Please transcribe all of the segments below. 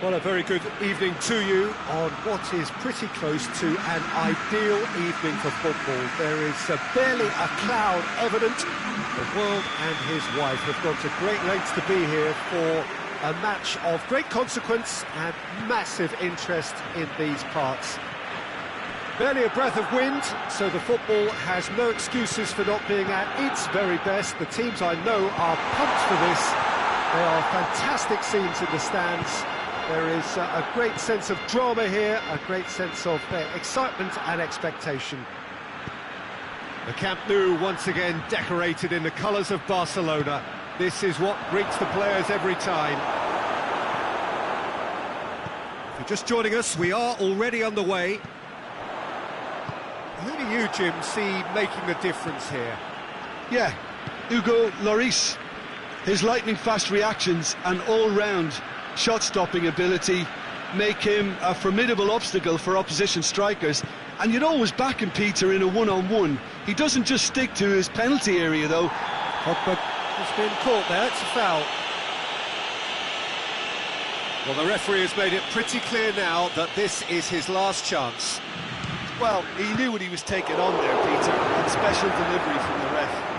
Well, a very good evening to you on what is pretty close to an ideal evening for football. There is barely a cloud evident. The world and his wife have gone to great lengths to be here for a match of great consequence and massive interest in these parts. Barely a breath of wind, so the football has no excuses for not being at its very best. The teams I know are pumped for this. They are fantastic scenes in the stands. There is a great sense of drama here, a great sense of excitement and expectation. The Camp Nou once again decorated in the colours of Barcelona. This is what greets the players every time. If you're just joining us, we are already underway. Who do you, Jim, see making the difference here? Yeah, Hugo Lloris. His lightning-fast reactions and all-round shot-stopping ability make him a formidable obstacle for opposition strikers. And you'd always back him, Peter, in a one-on-one. He doesn't just stick to his penalty area, though. But it's been caught there, it's a foul. Well, the referee has made it pretty clear now that this is his last chance. Well, he knew what he was taking on there, Peter, and special delivery from the ref.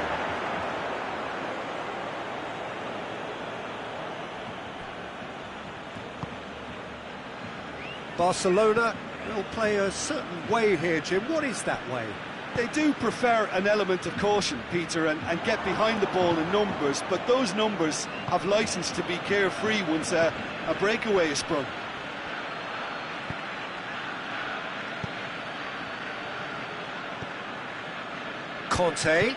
Barcelona will play a certain way here, Jim. What is that way? They do prefer an element of caution, Peter, and get behind the ball in numbers, but those numbers have licence to be carefree once a breakaway is sprung. Conte.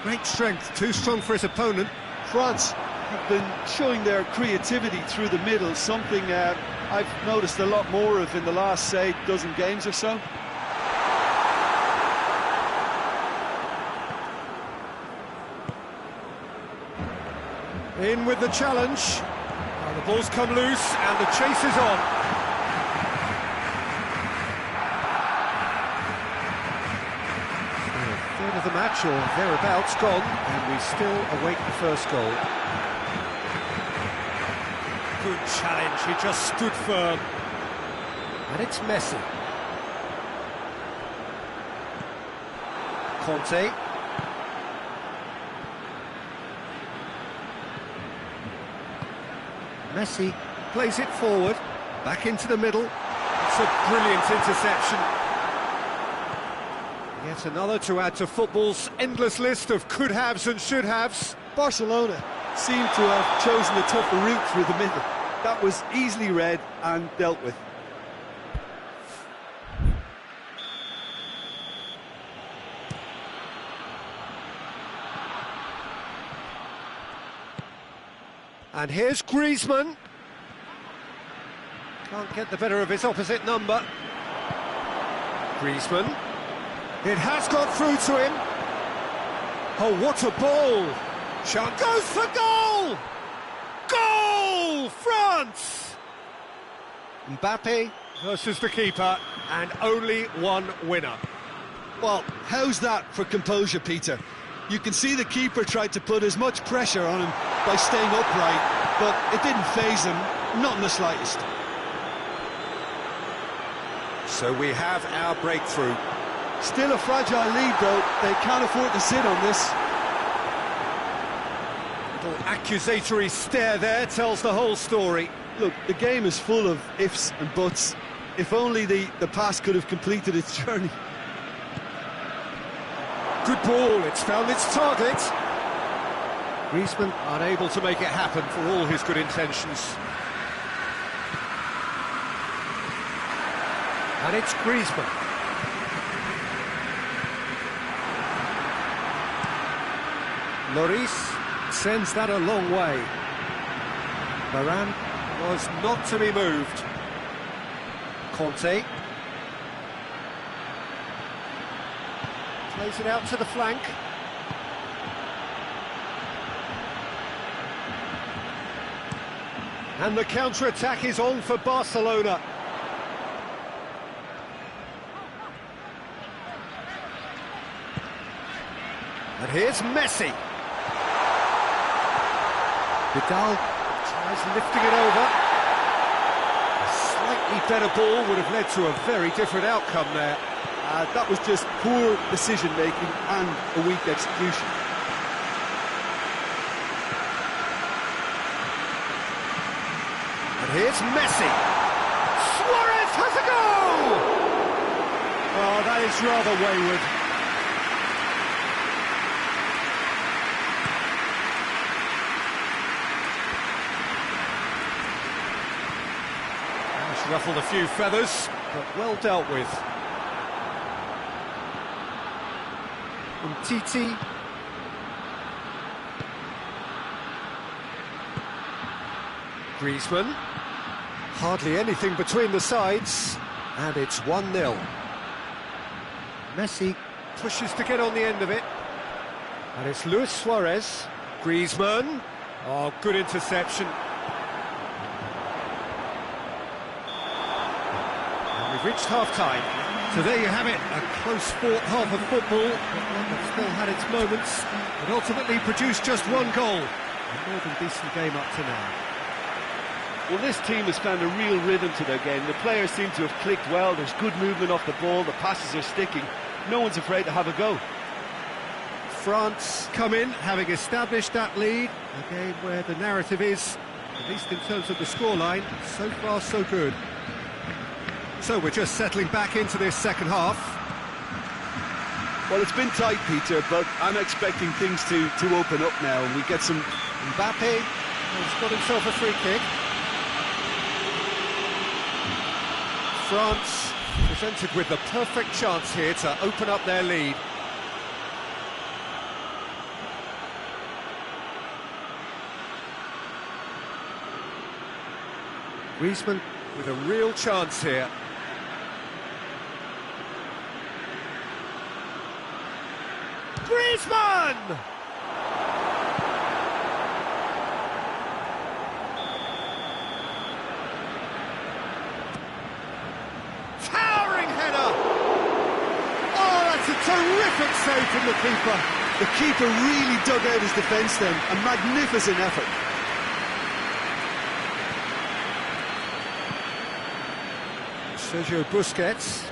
Great strength, too strong for his opponent. France have been showing their creativity through the middle, something I've noticed a lot more of in the last, say, dozen games or so. In with the challenge. Now the ball's come loose and the chase is on. Third of the match, or thereabouts, gone, and we still await the first goal. Good challenge, he just stood firm. And it's Messi. Conte. Messi plays it forward, back into the middle. It's a brilliant interception. Yet another to add to football's endless list of could-haves and should-haves. Barcelona seem to have chosen a tougher route through the middle. That was easily read and dealt with. And here's Griezmann. Can't get the better of his opposite number. Griezmann. It has got through to him. Oh, what a ball! Shot goes for goal! Goal! France! Mbappe versus the keeper, and only one winner. Well, how's that for composure, Peter? You can see the keeper tried to put as much pressure on him by staying upright, but it didn't faze him, not in the slightest. So we have our breakthrough. Still a fragile lead, though. They can't afford to sit on this. Little accusatory stare there tells the whole story. Look, the game is full of ifs and buts. If only the pass could have completed its journey. Good ball, it's found its target. Griezmann unable to make it happen for all his good intentions. And it's Griezmann. Lloris sends that a long way. Varane was not to be moved. Conte. Plays it out to the flank. And the counter-attack is on for Barcelona. And here's Messi. Vidal He's lifting it over. A slightly better ball would have led to a very different outcome there. That was just poor decision-making and a weak execution. And here's Messi. Suarez has a goal! Oh, that is rather wayward. That's ruffled a few feathers, but well dealt with. Titi. Griezmann. Hardly anything between the sides, and it's 1-0. Messi pushes to get on the end of it, and it's Luis Suarez. Griezmann. Oh, good interception. And we've reached half-time. So there you have it, a close-fought half of football, but one that still had its moments, and ultimately produced just one goal. A more than decent game up to now. Well, this team has found a real rhythm to their game. The players seem to have clicked well, there's good movement off the ball, the passes are sticking. No one's afraid to have a go. France come in, having established that lead, a game where the narrative is, at least in terms of the scoreline, so far so good. So we're just settling back into this second half. Well, it's been tight, Peter, but I'm expecting things to open up now, and we get some... Mbappe has got himself a free kick. France presented with the perfect chance here to open up their lead. Griezmann with a real chance here. Griezmann! Towering header! Oh, that's a terrific save from the keeper. The keeper really dug out his defence then, a magnificent effort. Sergio Busquets.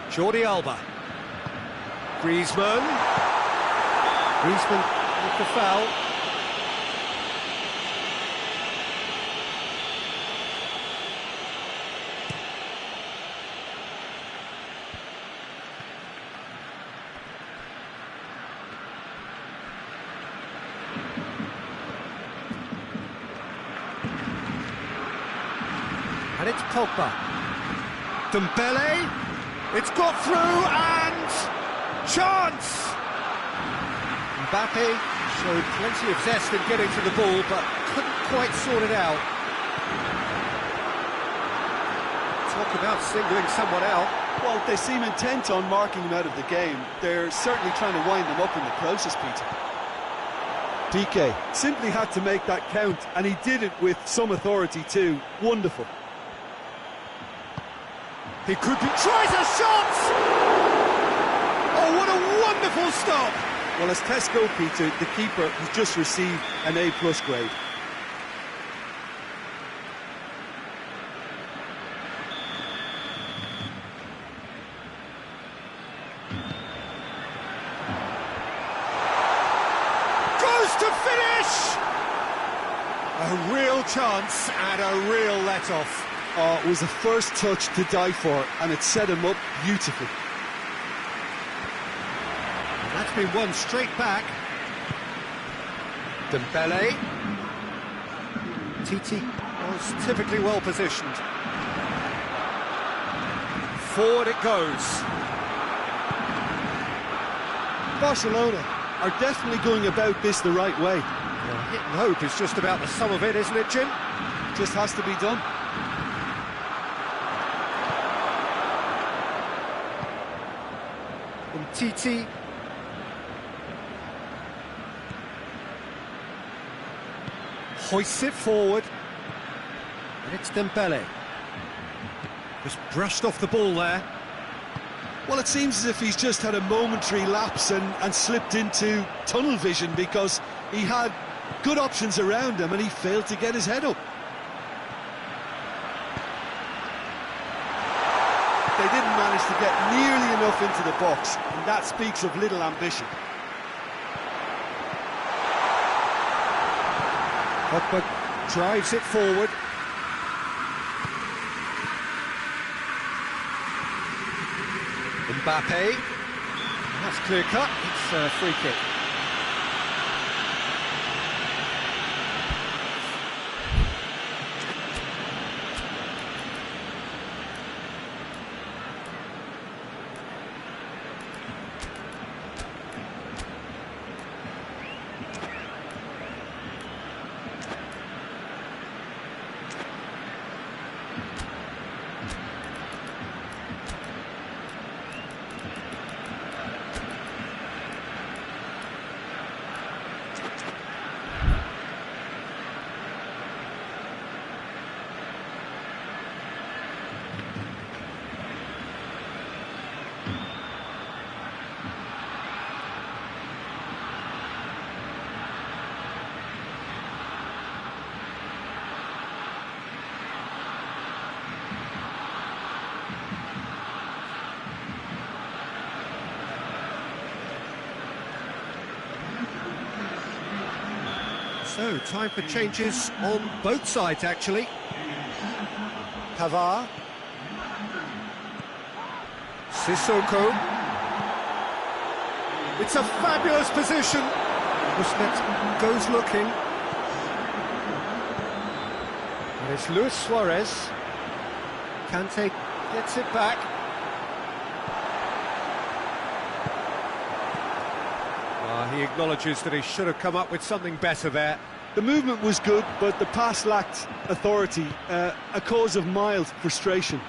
Jordi Alba. Griezmann. Griezmann with the foul. And it's Pogba. Dembele. It's got through and... chance! Mbappe showed plenty of zest in getting to the ball, but couldn't quite sort it out. Talk about singling someone out. Well, they seem intent on marking him out of the game. They're certainly trying to wind him up in the process, Peter. PK simply had to make that count, and he did it with some authority too. Wonderful. He could be... tries a shot! Oh, what a wonderful stop! Well, as tests go, Peter, the keeper has just received an A+ grade. Goes to finish! A real chance and a real let-off. Oh, it was the first touch to die for, and it set him up beautifully. And that's been won straight back. Dembele. Titi was typically well positioned. Forward it goes. Barcelona are definitely going about this the right way. Well, hit and hope is just about the sum of it, isn't it, Jim? Just has to be done. Titi. Hoists it forward. And it's Dembele. Just brushed off the ball there. Well, it seems as if he's just had a momentary lapse and slipped into tunnel vision, because he had Good options around him, and he failed to get his head up. They didn't manage to get nearly enough into the box, and that speaks of little ambition. Pogba drives it forward. Mbappe. That's clear cut. It's a free kick. So, time for changes on both sides, actually. Pavard. Sissoko. It's a fabulous position. Busquets goes looking. And it's Luis Suarez. Kante gets it back. He acknowledges that he should have come up with something better there. The movement was good, but the pass lacked authority, a cause of mild frustration.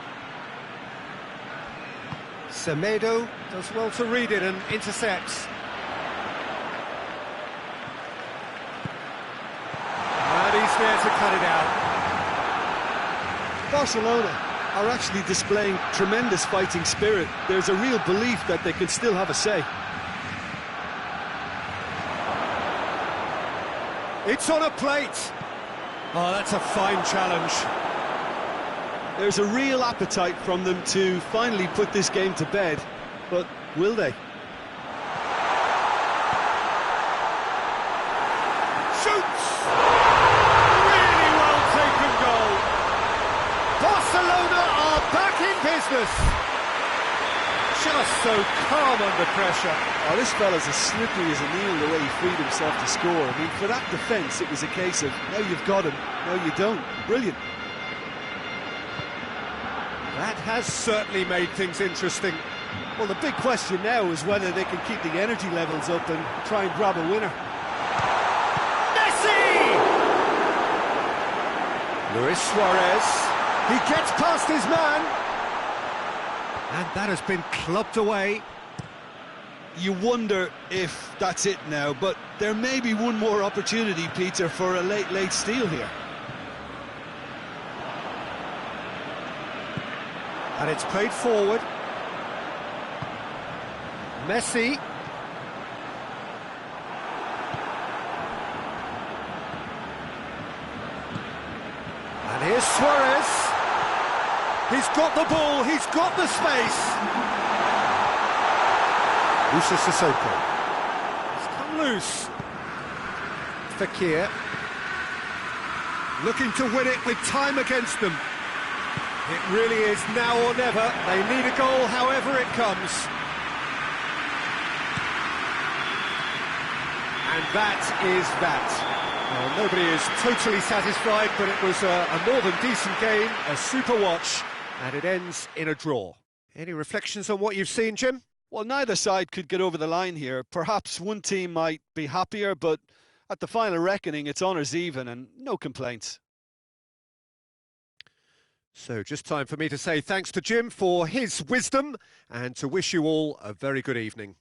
Semedo does well to read it and intercepts. And he's there to cut it out. Barcelona are actually displaying tremendous fighting spirit. There's a real belief that they can still have a say. It's on a plate. Oh, that's a fine challenge. There's a real appetite from them to finally put this game to bed, but will they? Shoots! Really well taken goal. Barcelona are back in business. Just so calm under pressure. Oh, this fella's as slippery as a needle the way he freed himself to score. I mean, for that defence, it was a case of, now you've got him, no you don't. Brilliant. That has certainly made things interesting. Well, the big question now is whether they can keep the energy levels up and try and grab a winner. Messi! Luis Suarez. He gets past his man. And that has been clubbed away. You wonder if that's it now, but there may be one more opportunity, Peter, for a late steal here. And it's played forward. Messi. And here's Suarez. He's got the ball, he's got the space. Musa Sissoko. It's come loose. Fekir. Looking to win it with time against them. It really is now or never. They need a goal however it comes. And that is that. Well, nobody is totally satisfied, but it was a more than decent game, a super watch. And it ends in a draw. Any reflections on what you've seen, Jim? Well, neither side could get over the line here. Perhaps one team might be happier, but at the final reckoning, it's honours even and no complaints. So just time for me to say thanks to Jim for his wisdom and to wish you all a very good evening.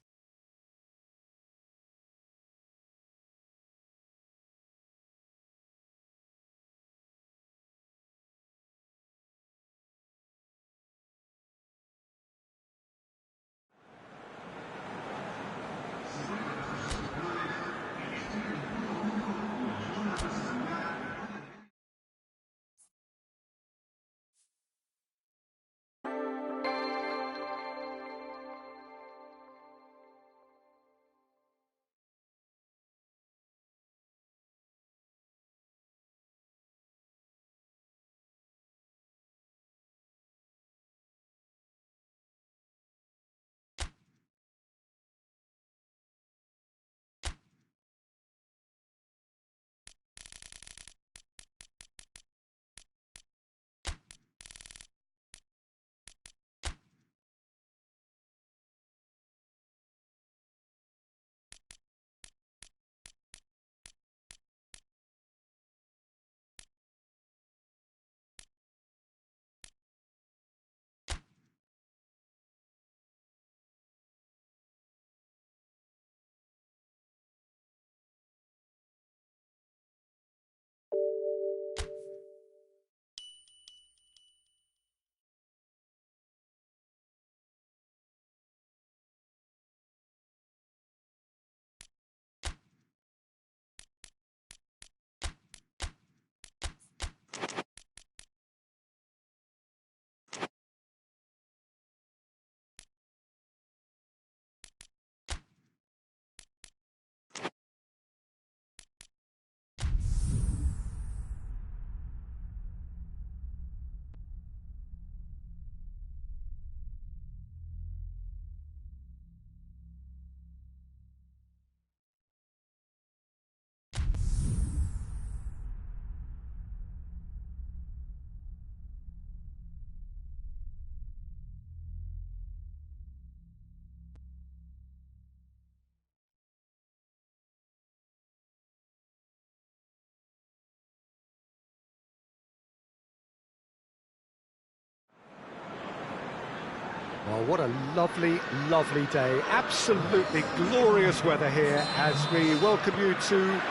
Well, what a lovely, lovely day. Absolutely glorious weather here as we welcome you to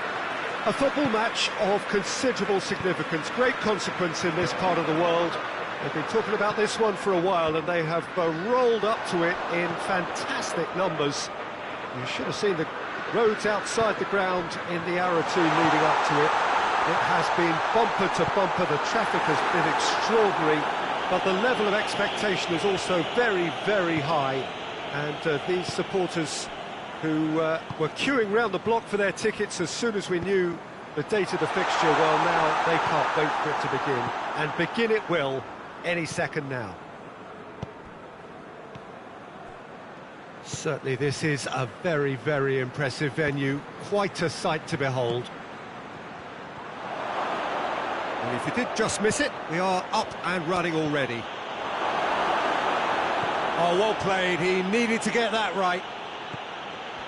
a football match of considerable significance, great consequence in this part of the world. They've been talking about this one for a while and they have rolled up to it in fantastic numbers. You should have seen the roads outside the ground in the hour or two leading up to it. It has been bumper to bumper, the traffic has been extraordinary, but the level of expectation is also very, very high. And these supporters who were queuing round the block for their tickets as soon as we knew the date of the fixture, well, now they can't wait for it to begin. And begin it will any second now. Certainly this is a very, very impressive venue, quite a sight to behold. And if you did just miss it, we are up and running already. Oh, well played, he needed to get that right.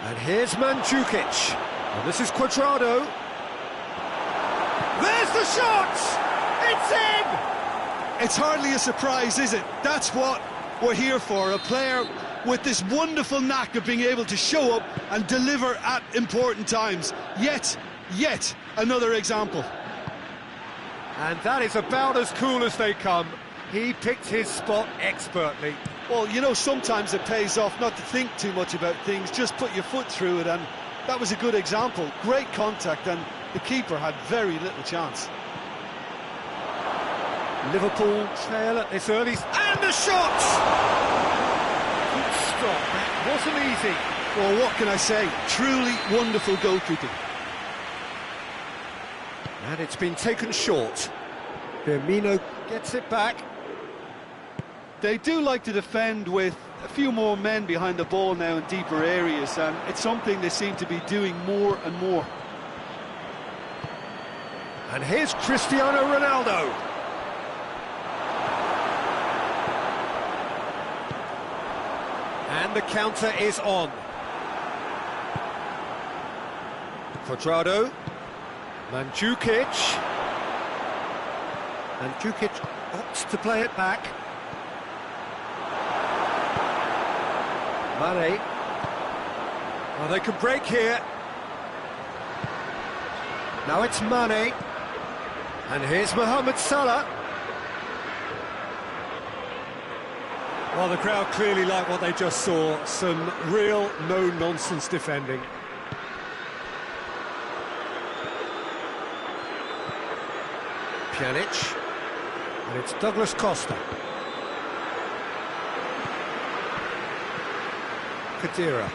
And here's Mandzukic, and this is Cuadrado. There's the shot! It's in! It's hardly a surprise, is it? That's what we're here for, a player with this wonderful knack of being able to show up and deliver at important times. Yet another example. And that is about as cool as they come. He picked his spot expertly. Well, you know, sometimes it pays off not to think too much about things, just put your foot through it, and that was a good example. Great contact, and the keeper had very little chance. Liverpool trail at this early... And the shot! Good stop, that wasn't easy. Well, what can I say? Truly wonderful goalkeeping. And it's been taken short. Firmino gets it back. They do like to defend with a few more men behind the ball now in deeper areas, and it's something they seem to be doing more and more. And here's Cristiano Ronaldo. And the counter is on. Cuadrado. Mandzukic. Mandzukic opts to play it back. Mane. Well, they can break here. Now it's Mane. And here's Mohamed Salah. Well, the crowd clearly like what they just saw. Some real no-nonsense defending. Pjanic. And it's Douglas Costa. Khedira.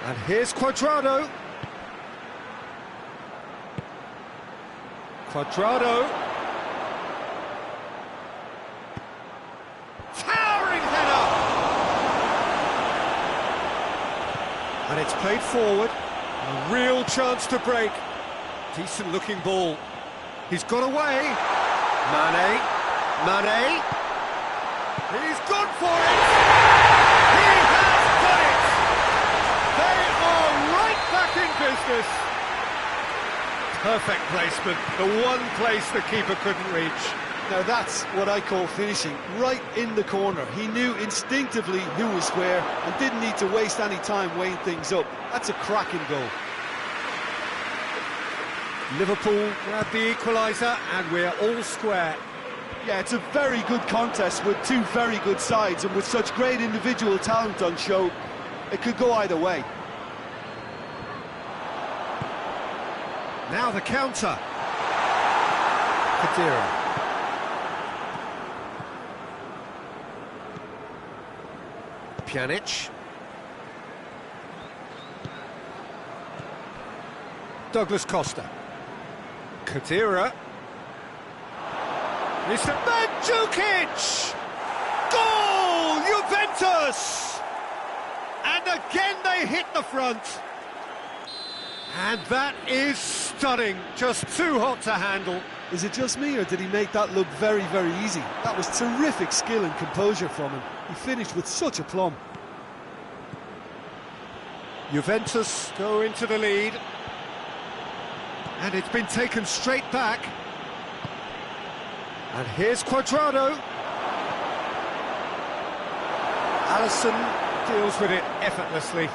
And here's Cuadrado. Cuadrado. Towering header! And it's played forward. A real chance to break. Decent looking ball. He's got away. Mane. Mane. He's gone for it! He has done it! They are right back in business. Perfect placement, the one place the keeper couldn't reach. Now that's what I call finishing, right in the corner. He knew instinctively who was where and didn't need to waste any time weighing things up. That's a cracking goal. Liverpool grab the equaliser and we're all square. Yeah, it's a very good contest with two very good sides, and with such great individual talent on show, it could go either way. Now the counter. Khedira. Pjanic. Douglas Costa. Khedira. Mr. Mandzukic! Goal! Juventus! And again they hit the front. And that is stunning. Just too hot to handle. Is it just me, or did he make that look very, very easy? That was terrific skill and composure from him. He finished with such aplomb. Juventus go into the lead. And it's been taken straight back. And here's Cuadrado. Allison deals with it effortlessly.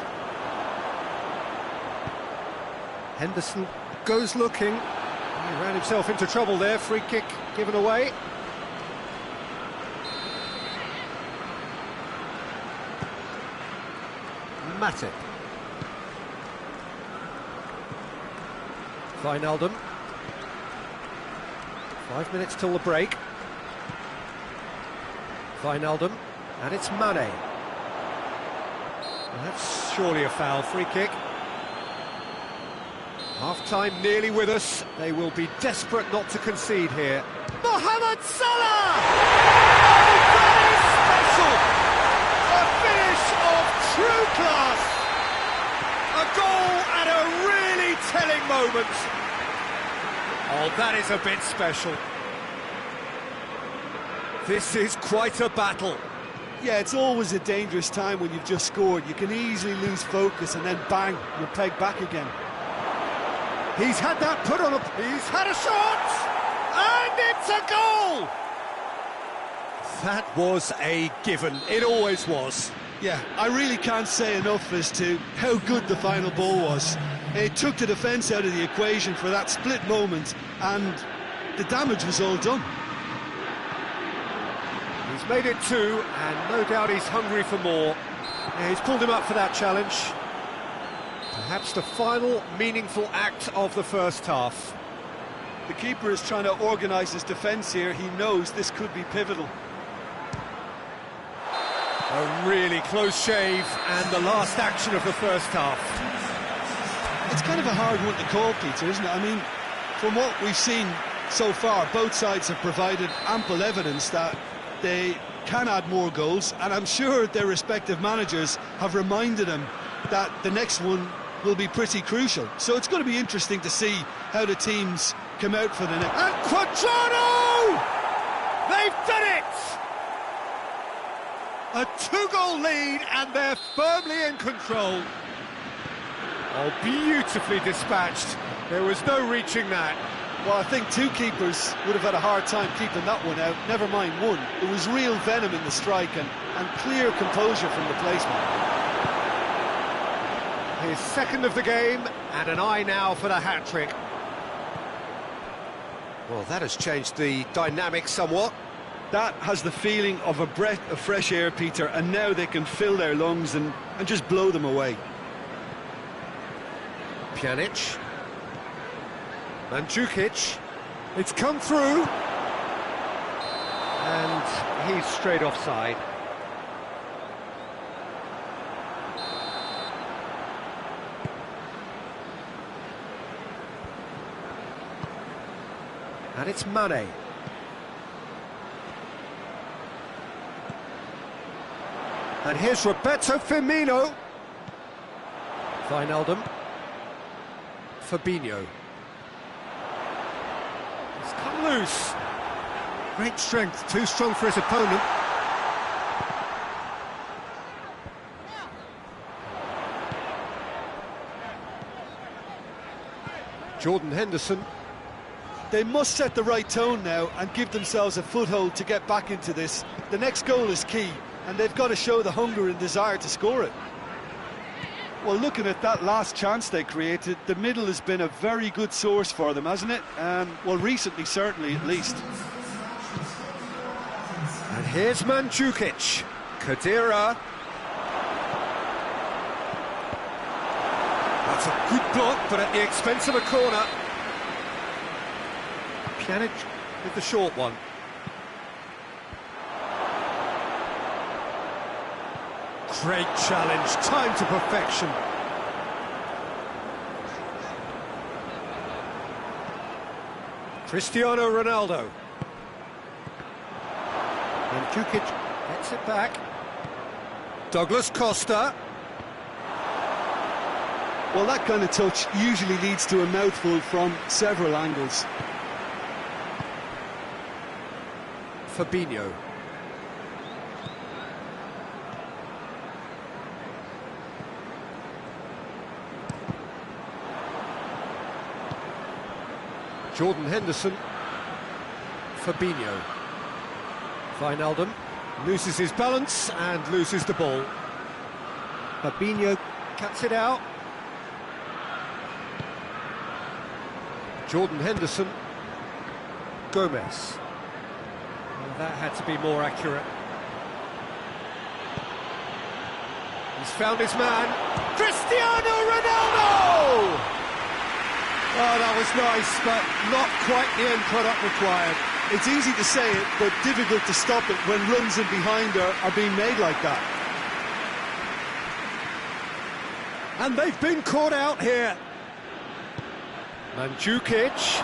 Henderson goes looking. He ran himself into trouble there. Free kick given away. Matip. Wijnaldum. 5 minutes till the break. Wijnaldum, and it's Mane. And that's surely a foul. Free kick. Half-time nearly with us. They will be desperate not to concede here. Mohamed Salah! Oh, that is special! A finish of true class! A goal at a really telling moment. Oh, that is a bit special. This is quite a battle. Yeah, it's always a dangerous time when you've just scored. You can easily lose focus and then bang, you're pegged back again. He's had that put on he's had a shot! And it's a goal! That was a given. It always was. Yeah, I really can't say enough as to how good the final ball was. It took the defence out of the equation for that split moment, and the damage was all done. He's made it 2, and no doubt he's hungry for more. Yeah, he's pulled him up for that challenge. Perhaps the final meaningful act of the first half. The keeper is trying to organise his defence here. He knows this could be pivotal. A really close shave, and the last action of the first half. It's kind of a hard one to call, Peter, isn't it? I mean, from what we've seen so far, both sides have provided ample evidence that they can add more goals, and I'm sure their respective managers have reminded them that the next one will be pretty crucial. So it's going to be interesting to see how the teams come out for the next. And Quadrado! They've done it! A 2-goal lead, and they're firmly in control. Oh, beautifully dispatched. There was no reaching that. Well, I think two keepers would have had a hard time keeping that one out, never mind one. There was real venom in the strike and clear composure from the placement. His second of the game, and an eye now for the hat-trick. Well, that has changed the dynamic somewhat. That has the feeling of a breath of fresh air, Peter, and now they can fill their lungs and just blow them away. Pjanic. Mandzukic. It's come through. And he's straight offside. And it's Mane. And here's Roberto Firmino. Wijnaldum. Fabinho. He's come loose. Great strength, too strong for his opponent. Jordan Henderson. They must set the right tone now and give themselves a foothold to get back into this. The next goal is key, and they've got to show the hunger and desire to score it. Well, looking at that last chance they created, the middle has been a very good source for them, hasn't it? Well, recently, certainly, at least. And here's Mandzukic. Khedira. That's a good block, but at the expense of a corner. Pjanic with the short one. Great challenge, time to perfection. Cristiano Ronaldo. And Mandzukic gets it back. Douglas Costa. Well, that kind of touch usually leads to a mouthful from several angles. Fabinho. Jordan Henderson. Fabinho. Wijnaldum. Loses his balance and loses the ball. Fabinho cuts it out. Jordan Henderson. Gomez. Well, that had to be more accurate. He's found his man. Cristiano Ronaldo! Oh, that was nice, but not quite the end product required. It's easy to say it, but difficult to stop it when runs in behind are being made like that. And they've been caught out here. Mandzukic.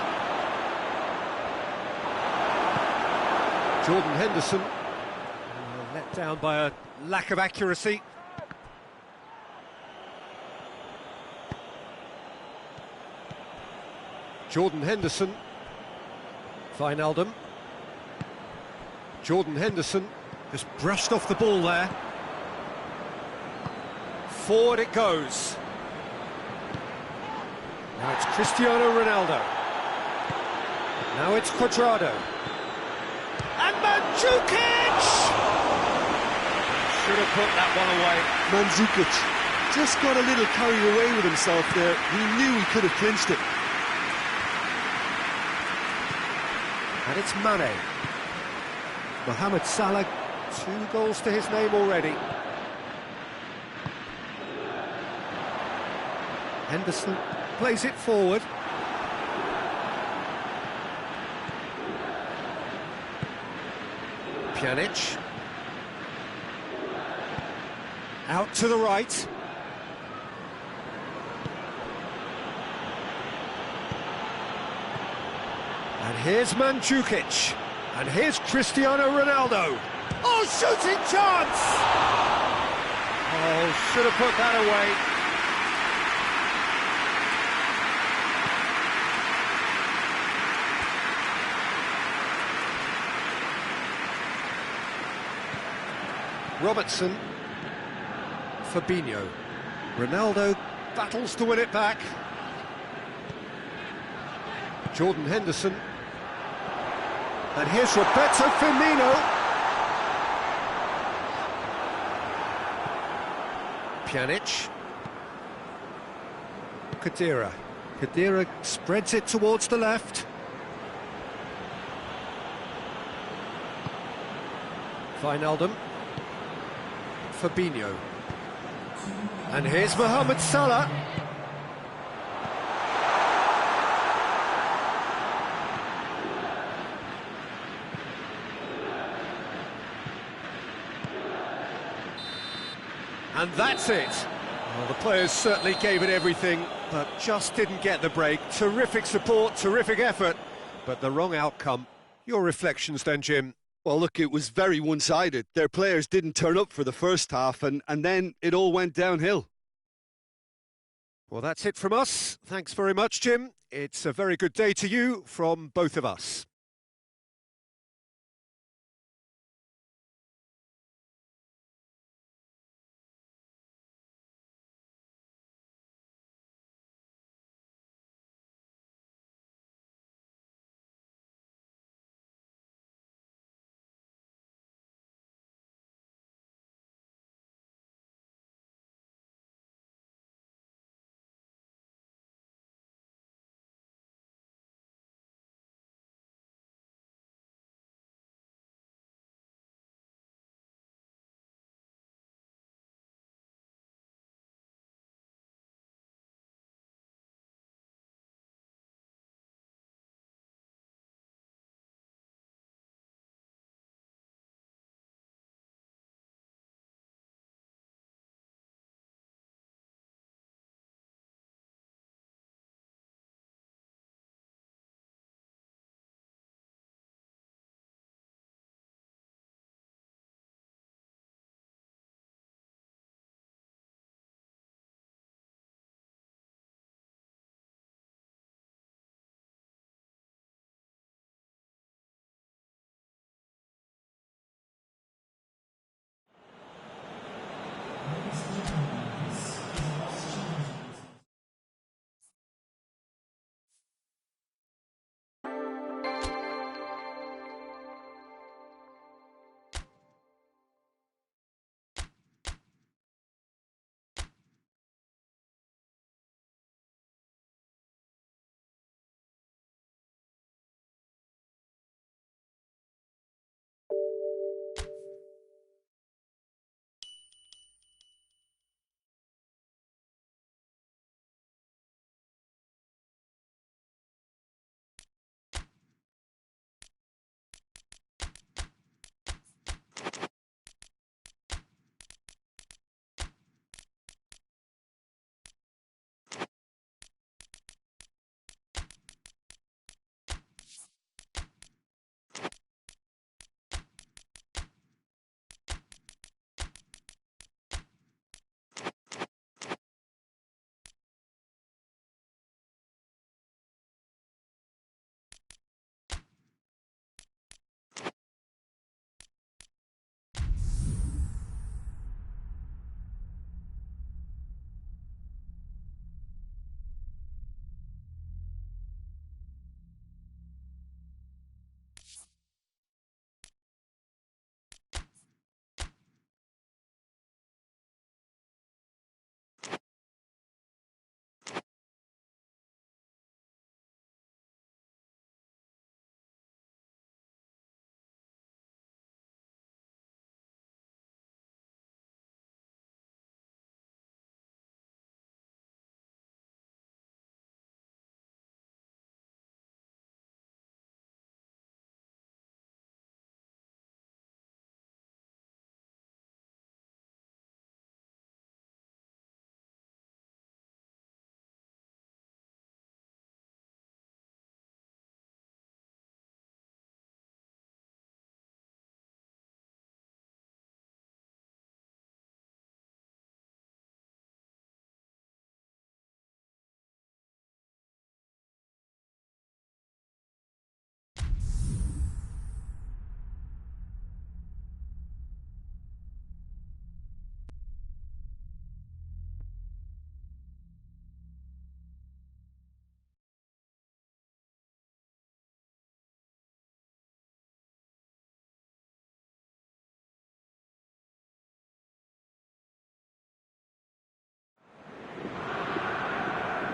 Jordan Henderson. Let down by a lack of accuracy. Jordan Henderson. Wijnaldum. Jordan Henderson just brushed off the ball there. Forward it goes. Now it's Cristiano Ronaldo. Now it's Cuadrado. And Mandzukic! Should have put that one away. Mandzukic just got a little carried away with himself there. He knew he could have clinched it. And it's Mane. Mohamed Salah, 2 goals to his name already. Henderson plays it forward. Pjanic. Out to the right. And here's Mandzukic. And here's Cristiano Ronaldo. Oh, shooting chance! Oh, should have put that away. Robertson. Fabinho. Ronaldo battles to win it back. Jordan Henderson. And here's Roberto Firmino. Pjanic. Khedira. Khedira spreads it towards the left. Wijnaldum. Fabinho. And here's Mohamed Salah. And that's it. Well, the players certainly gave it everything, but just didn't get the break. Terrific support, terrific effort, but the wrong outcome. Your reflections then, Jim? Well, look, it was very one-sided. Their players didn't turn up for the first half, and then it all went downhill. Well, that's it from us. Thanks very much, Jim. It's a very good day to you from both of us.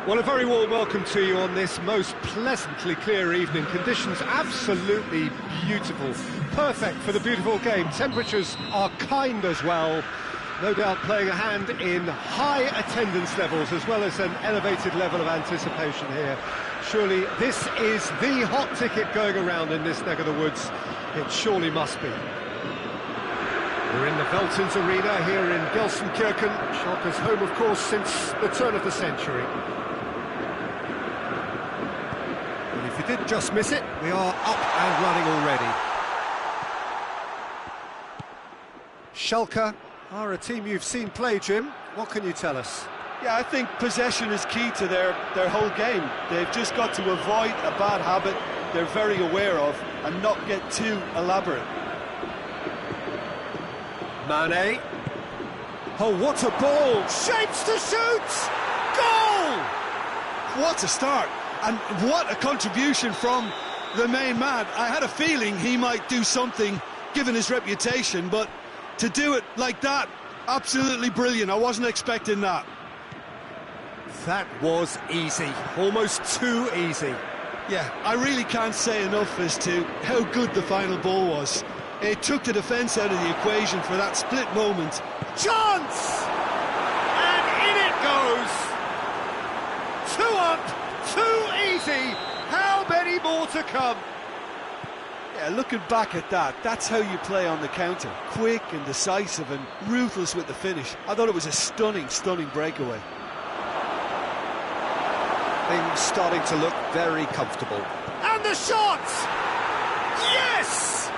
Well, a very warm welcome to you on this most pleasantly clear evening. Conditions absolutely beautiful. Perfect for the beautiful game. Temperatures are kind as well. No doubt playing a hand in high attendance levels as well as an elevated level of anticipation here. Surely this is the hot ticket going around in this neck of the woods. It surely must be. We're in the Veltins Arena here in Gelsenkirchen. Schalke's home, of course, since the turn of the century. And if you did just miss it, we are up and running already. Schalke are a team you've seen play, Jim. What can you tell us? Yeah, I think possession is key to their whole game. They've just got to avoid a bad habit they're very aware of and not get too elaborate. Mane. Oh, what a ball! Shapes to shoot! Goal! What a start! And what a contribution from the main man. I had a feeling he might do something, given his reputation, but to do it like that, absolutely brilliant. I wasn't expecting that. That was easy, almost too easy. Yeah, I really can't say enough as to how good the final ball was. It took the defence out of the equation for that split moment. Chance! And in it goes! 2 up, 2 easy. How many more to come? Yeah, looking back at that, that's how you play on the counter. Quick and decisive and ruthless with the finish. I thought it was a stunning, stunning breakaway. Things starting to look very comfortable. And the shot! Yes!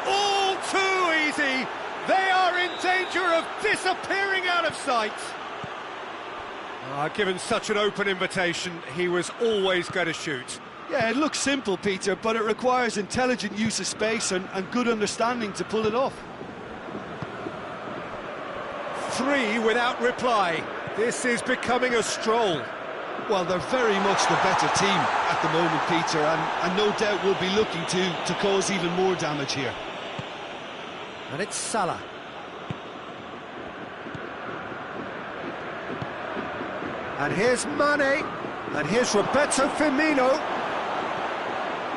All too easy. They are in danger of disappearing out of sight. Given such an open invitation, he was always going to shoot. Yeah, it looks simple, Peter, but it requires intelligent use of space and good understanding to pull it off. 3 without reply. This is becoming a stroll. Well, they're very much the better team at the moment, Peter, and no doubt will be looking to cause even more damage here. And it's Salah. And here's Mane. And here's Roberto Firmino.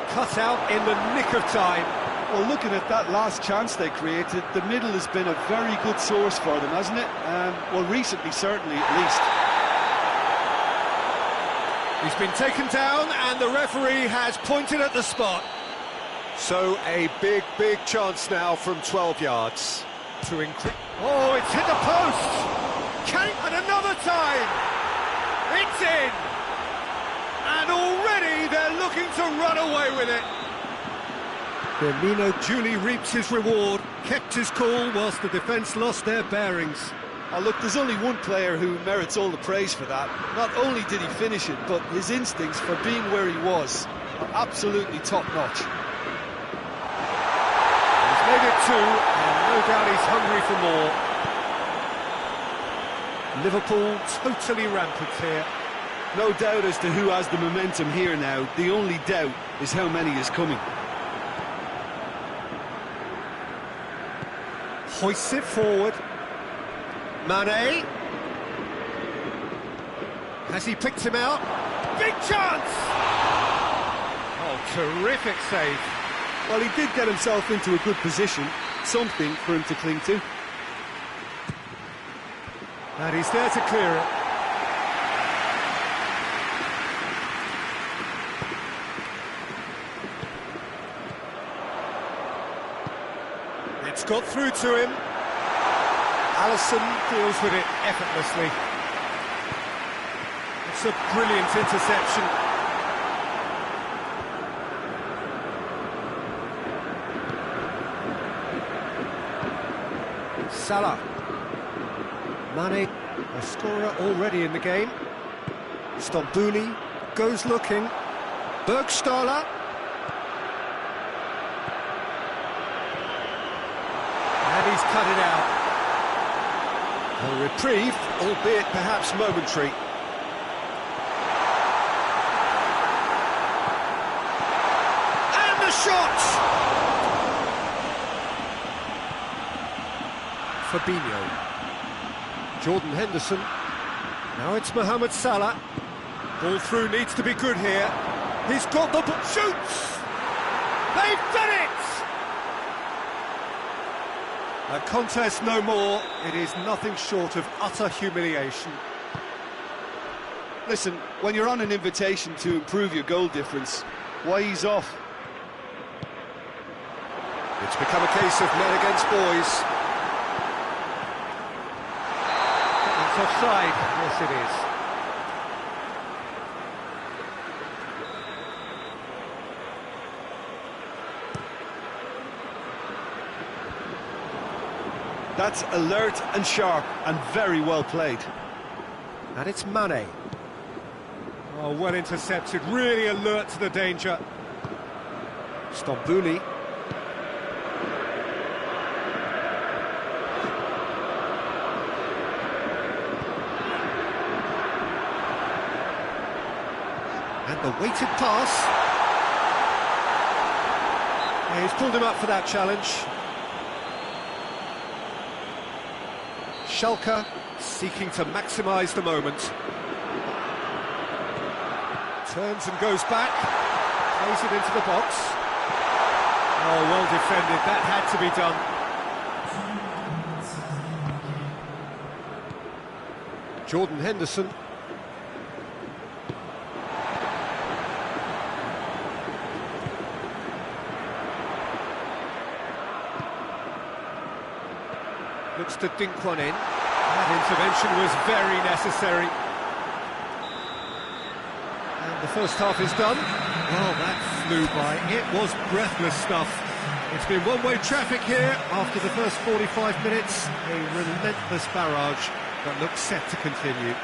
Cut out in the nick of time. Well, looking at that last chance they created, the middle has been a very good source for them, hasn't it? Well, recently, certainly, at least. He's been taken down and the referee has pointed at the spot. So a big, big chance now from 12 yards to increase. Oh, it's hit the post! And another time! It's in! And already they're looking to run away with it. Firmino duly reaps his reward, kept his cool whilst the defence lost their bearings. Oh, look, there's only one player who merits all the praise for that. Not only did he finish it, but his instincts for being where he was are absolutely top-notch. He's made it 2, and no doubt he's hungry for more. Liverpool totally rampant here. No doubt as to who has the momentum here now. The only doubt is how many is coming. Hoists it forward. Mane. Has he picked him out? Big chance! Oh, terrific save. Well, he did get himself into a good position. Something for him to cling to. And he's there to clear it. It's got through to him. Alisson deals with it effortlessly. It's a brilliant interception. Salah. Mane, a scorer already in the game. Stambouli goes looking. Bergstaller. And he's cut it out. A reprieve, albeit perhaps momentary. And the shot! Fabinho. Jordan Henderson. Now it's Mohamed Salah. Ball through needs to be good here. He's got the ball. Shoots! They've done it! A contest no more. It is nothing short of utter humiliation. Listen, when you're on an invitation to improve your goal difference, why ease off? It's become a case of men against boys. It's offside. Yes, it is. That's alert and sharp and very well played. And it's Mane. Oh, well intercepted, really alert to the danger. Stambouli. And the weighted pass. Yeah, he's pulled him up for that challenge. Schalke seeking to maximise the moment. Turns and goes back, plays it into the box. Oh, well defended, that had to be done. Jordan Henderson. Looks to dink one in. That intervention was very necessary. And the first half is done. Well, that flew by. It was breathless stuff. It's been one-way traffic here after the first 45 minutes. A relentless barrage that looks set to continue.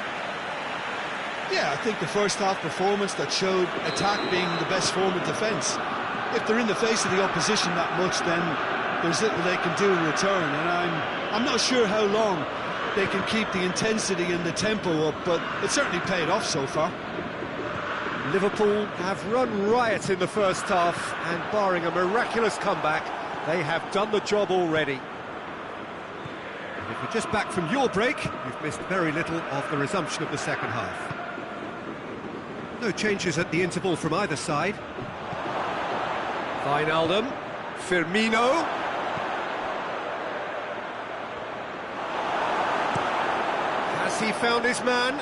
Yeah, I think the first half performance that showed attack being the best form of defence. If they're in the face of the opposition that much, then there's little they can do in return, and I'm not sure how long they can keep the intensity and the tempo up, but it certainly paid off so far. Liverpool have run riot in the first half, and barring a miraculous comeback, they have done the job already. And if you're just back from your break, you've missed very little of the resumption of the second half. No changes at the interval from either side. Wijnaldum, Firmino. Has he found his man?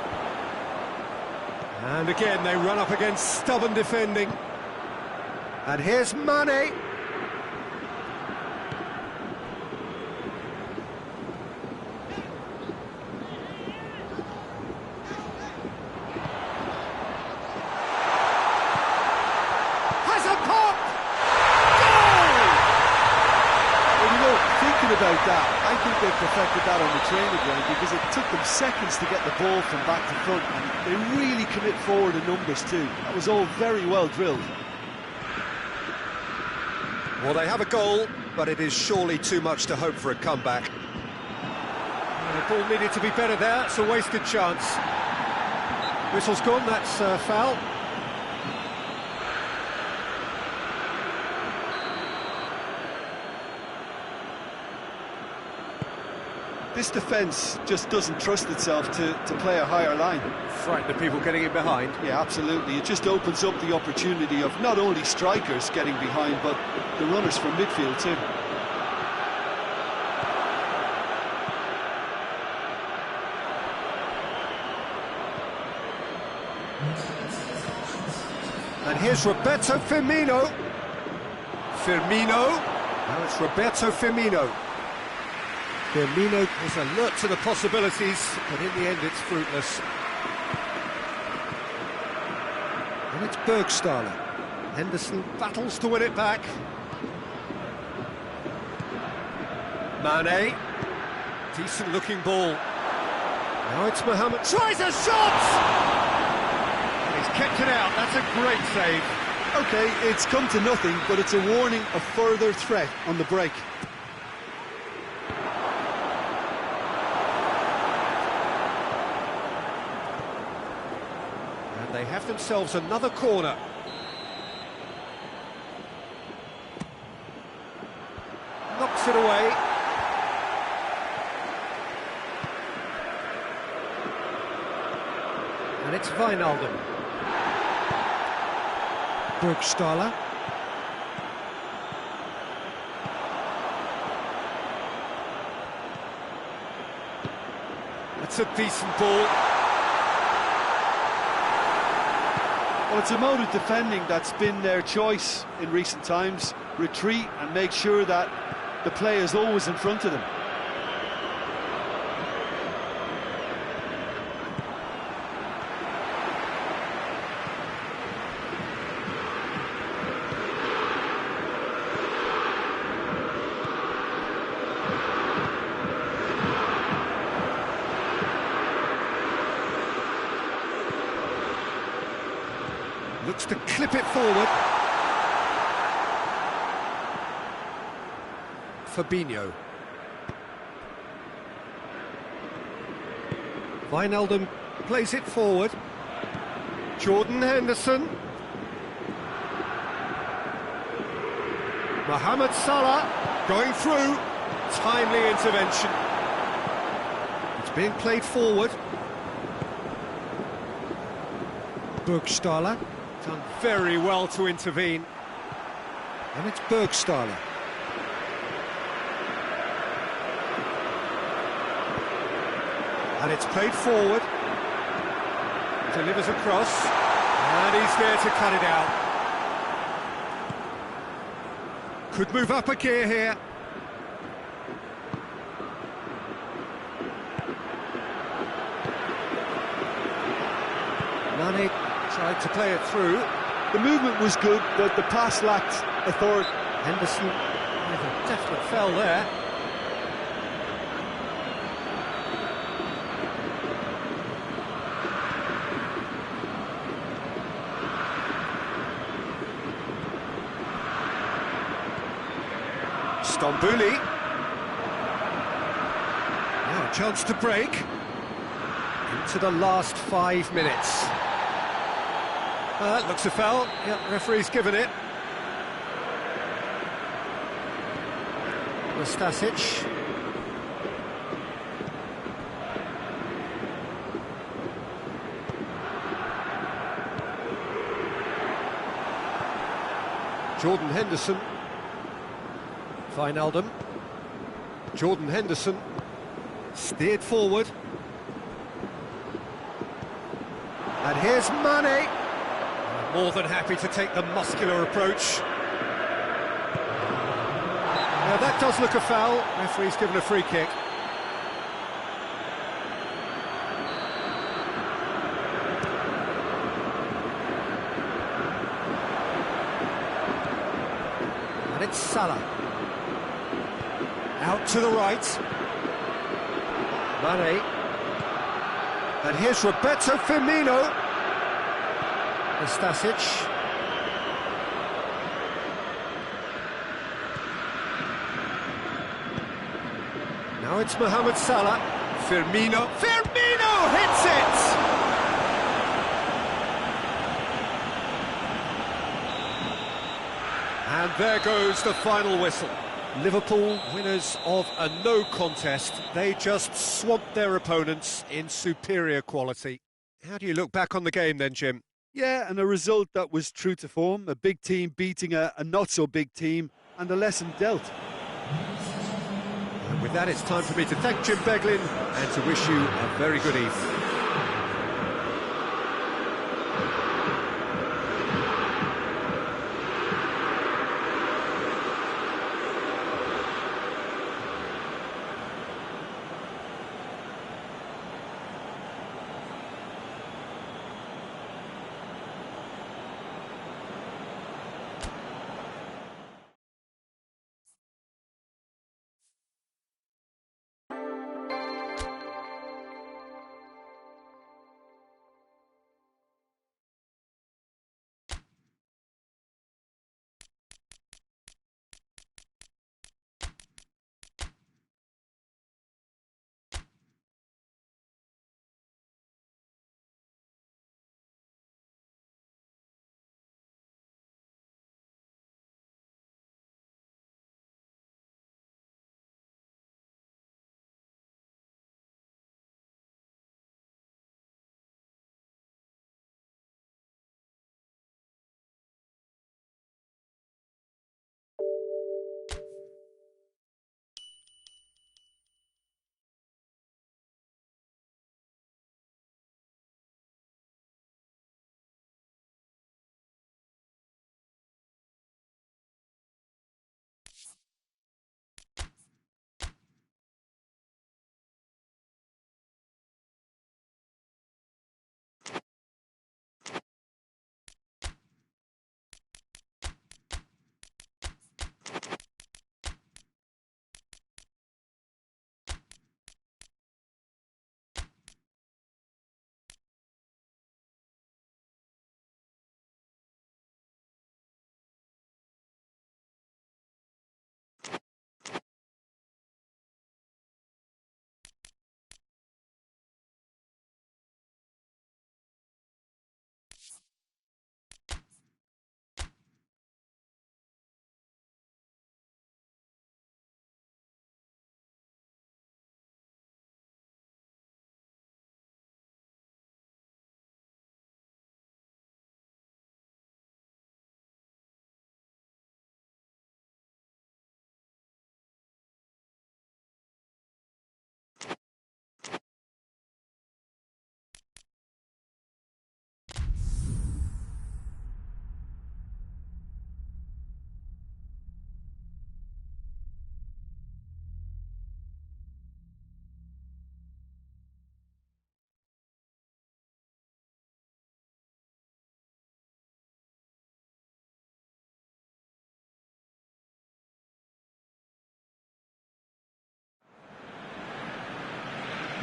And again they run up against stubborn defending. And here's Mane. Has a pop! Thinking about that, I think they perfected that on the training ground because it took them seconds to get the ball from back to front, and they really commit forward in numbers too. That was all very well drilled. Well, they have a goal, but it is surely too much to hope for a comeback. The ball needed to be better there. It's a wasted chance. Whistle's gone, that's foul. This defence just doesn't trust itself to play a higher line. Frighten the people getting in behind. Yeah, absolutely. It just opens up the opportunity of not only strikers getting behind, but the runners from midfield too. And here's Roberto Firmino. Now it's Roberto Firmino. Firmino is alert to the possibilities, but in the end it's fruitless. And it's Bergstaller. Henderson battles to win it back. Mane. Decent looking ball. Now it's Mohamed. Tries a shot! And he's kept it out. That's a great save. Okay, it's come to nothing, but it's a warning of further threat on the break. They have themselves another corner. Knocks it away. And it's Wijnaldum. Burgstaller. It's a decent ball. Well, it's a mode of defending that's been their choice in recent times. Retreat and make sure that the play is always in front of them. Looks to clip it forward. Fabinho. Wijnaldum plays it forward. Jordan Henderson. Mohamed Salah going through. Timely intervention. It's being played forward. Burgstaller. Done very well to intervene. And it's Burgstaller. And it's played forward. Delivers across. And he's there to cut it out. Could move up a gear here. Mane tried to play it through. The movement was good, but the pass lacked authority. Henderson with a definite fell there. Stambouli. Now a chance to break. Into the last 5 minutes. Looks a foul. Yep, referee's given it. Stasic. Jordan Henderson. Wijnaldum. Jordan Henderson. Steered forward. And here's Mane. More than happy to take the muscular approach. Now that does look a foul. Referee's given a free kick. And it's Salah. Out to the right. Mane. And here's Roberto Firmino. Stasic. Now it's Mohamed Salah. Firmino. Firmino hits it! And there goes the final whistle. Liverpool, winners of a no contest. They just swamped their opponents in superior quality. How do you look back on the game then, Jim? Yeah, and a result that was true to form. A big team beating a not-so-big team, and a lesson dealt. And with that, it's time for me to thank Jim Beglin and to wish you a very good evening.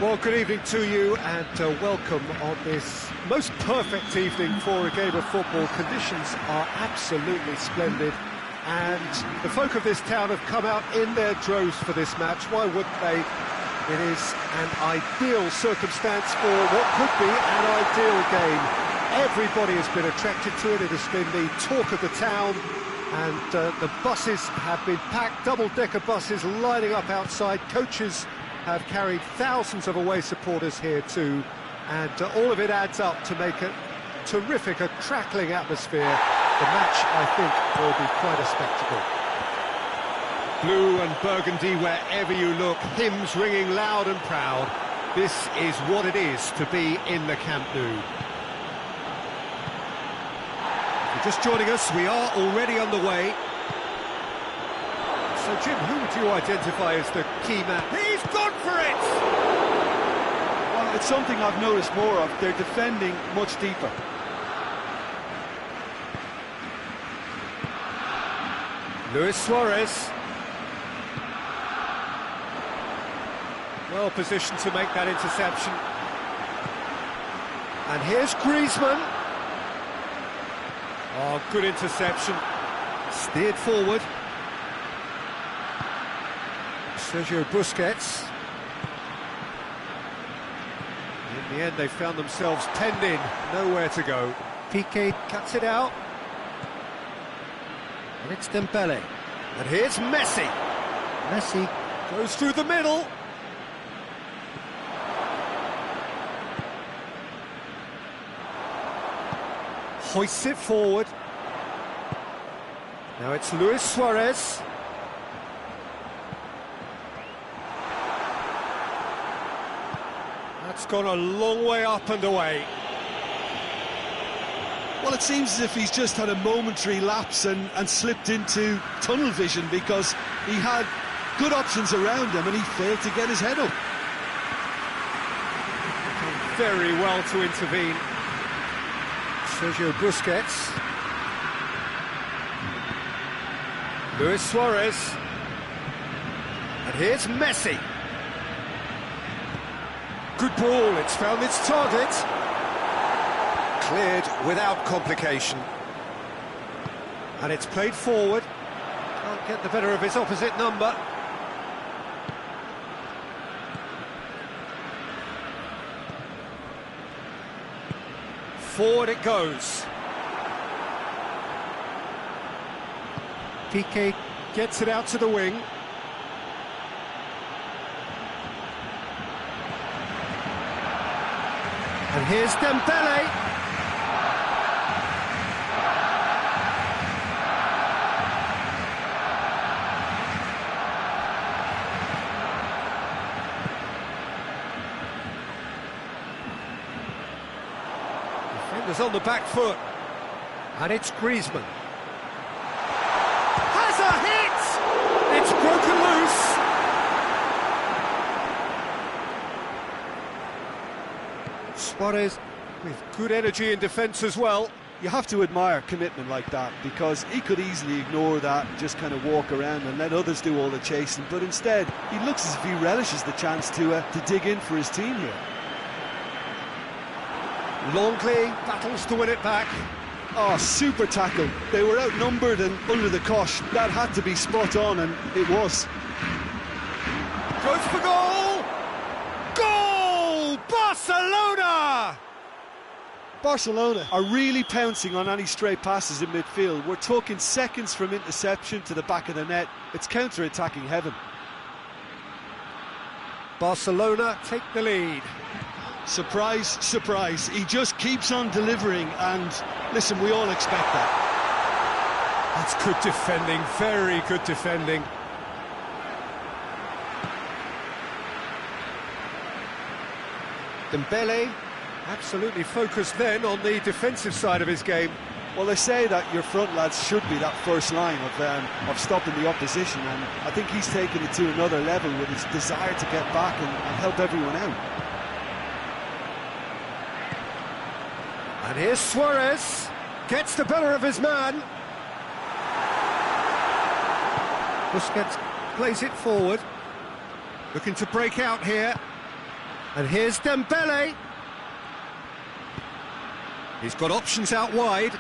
Well, good evening to you and welcome on this most perfect evening for a game of football. Conditions are absolutely splendid and the folk of this town have come out in their droves for this match. Why wouldn't they? It is an ideal circumstance for what could be an ideal game. Everybody has been attracted to it. It has been the talk of the town and the buses have been packed, double-decker buses lining up outside. Coaches have carried thousands of away supporters here too, and all of it adds up to make a terrific, a crackling atmosphere. The match, I think, will be quite a spectacle. Blue and burgundy wherever you look, hymns ringing loud and proud. This is what it is to be in the Camp Nou. If you're just joining us, we are already underway. So, Jim, who would you identify as the key man? He's gone for it! Well, it's something I've noticed more of. They're defending much deeper. Luis Suarez. Well positioned to make that interception. And here's Griezmann. Oh, good interception. Steered forward. Sergio Busquets. In the end, they found themselves penned in, nowhere to go. Piqué cuts it out. And it's Dembele. And here's Messi. Messi goes through the middle. Hoists it forward. Now it's Luis Suarez. That's gone a long way up and away. Well, it seems as if he's just had a momentary lapse and slipped into tunnel vision, because he had good options around him and he failed to get his head up. Very well to intervene. Sergio Busquets. Luis Suarez. And here's Messi. Good ball, it's found its target. Cleared without complication. And it's played forward. Can't get the better of his opposite number. Forward it goes. Piqué gets it out to the wing. And here's Dembele. Defenders on the back foot. And it's Griezmann. Has a hit! It's broken loose. Suarez with good energy in defence as well. You have to admire commitment like that, because he could easily ignore that and just kind of walk around and let others do all the chasing, but instead he looks as if he relishes the chance to dig in for his team here. Longley battles to win it back. Oh, super tackle. They were outnumbered and under the cosh. That had to be spot on, and it was. Goes for goal! Goal! Barcelona! Barcelona are really pouncing on any stray passes in midfield. We're talking seconds from interception to the back of the net. It's counter-attacking heaven. Barcelona take the lead. Surprise, surprise. He just keeps on delivering, and listen, we all expect that. That's good defending, very good defending. Dembele, absolutely focused then on the defensive side of his game. Well, they say that your front lads should be that first line of stopping the opposition, and I think he's taken it to another level with his desire to get back and help everyone out. And here's Suarez, gets the better of his man. Busquets plays it forward, looking to break out here. And here's Dembele. He's got options out wide.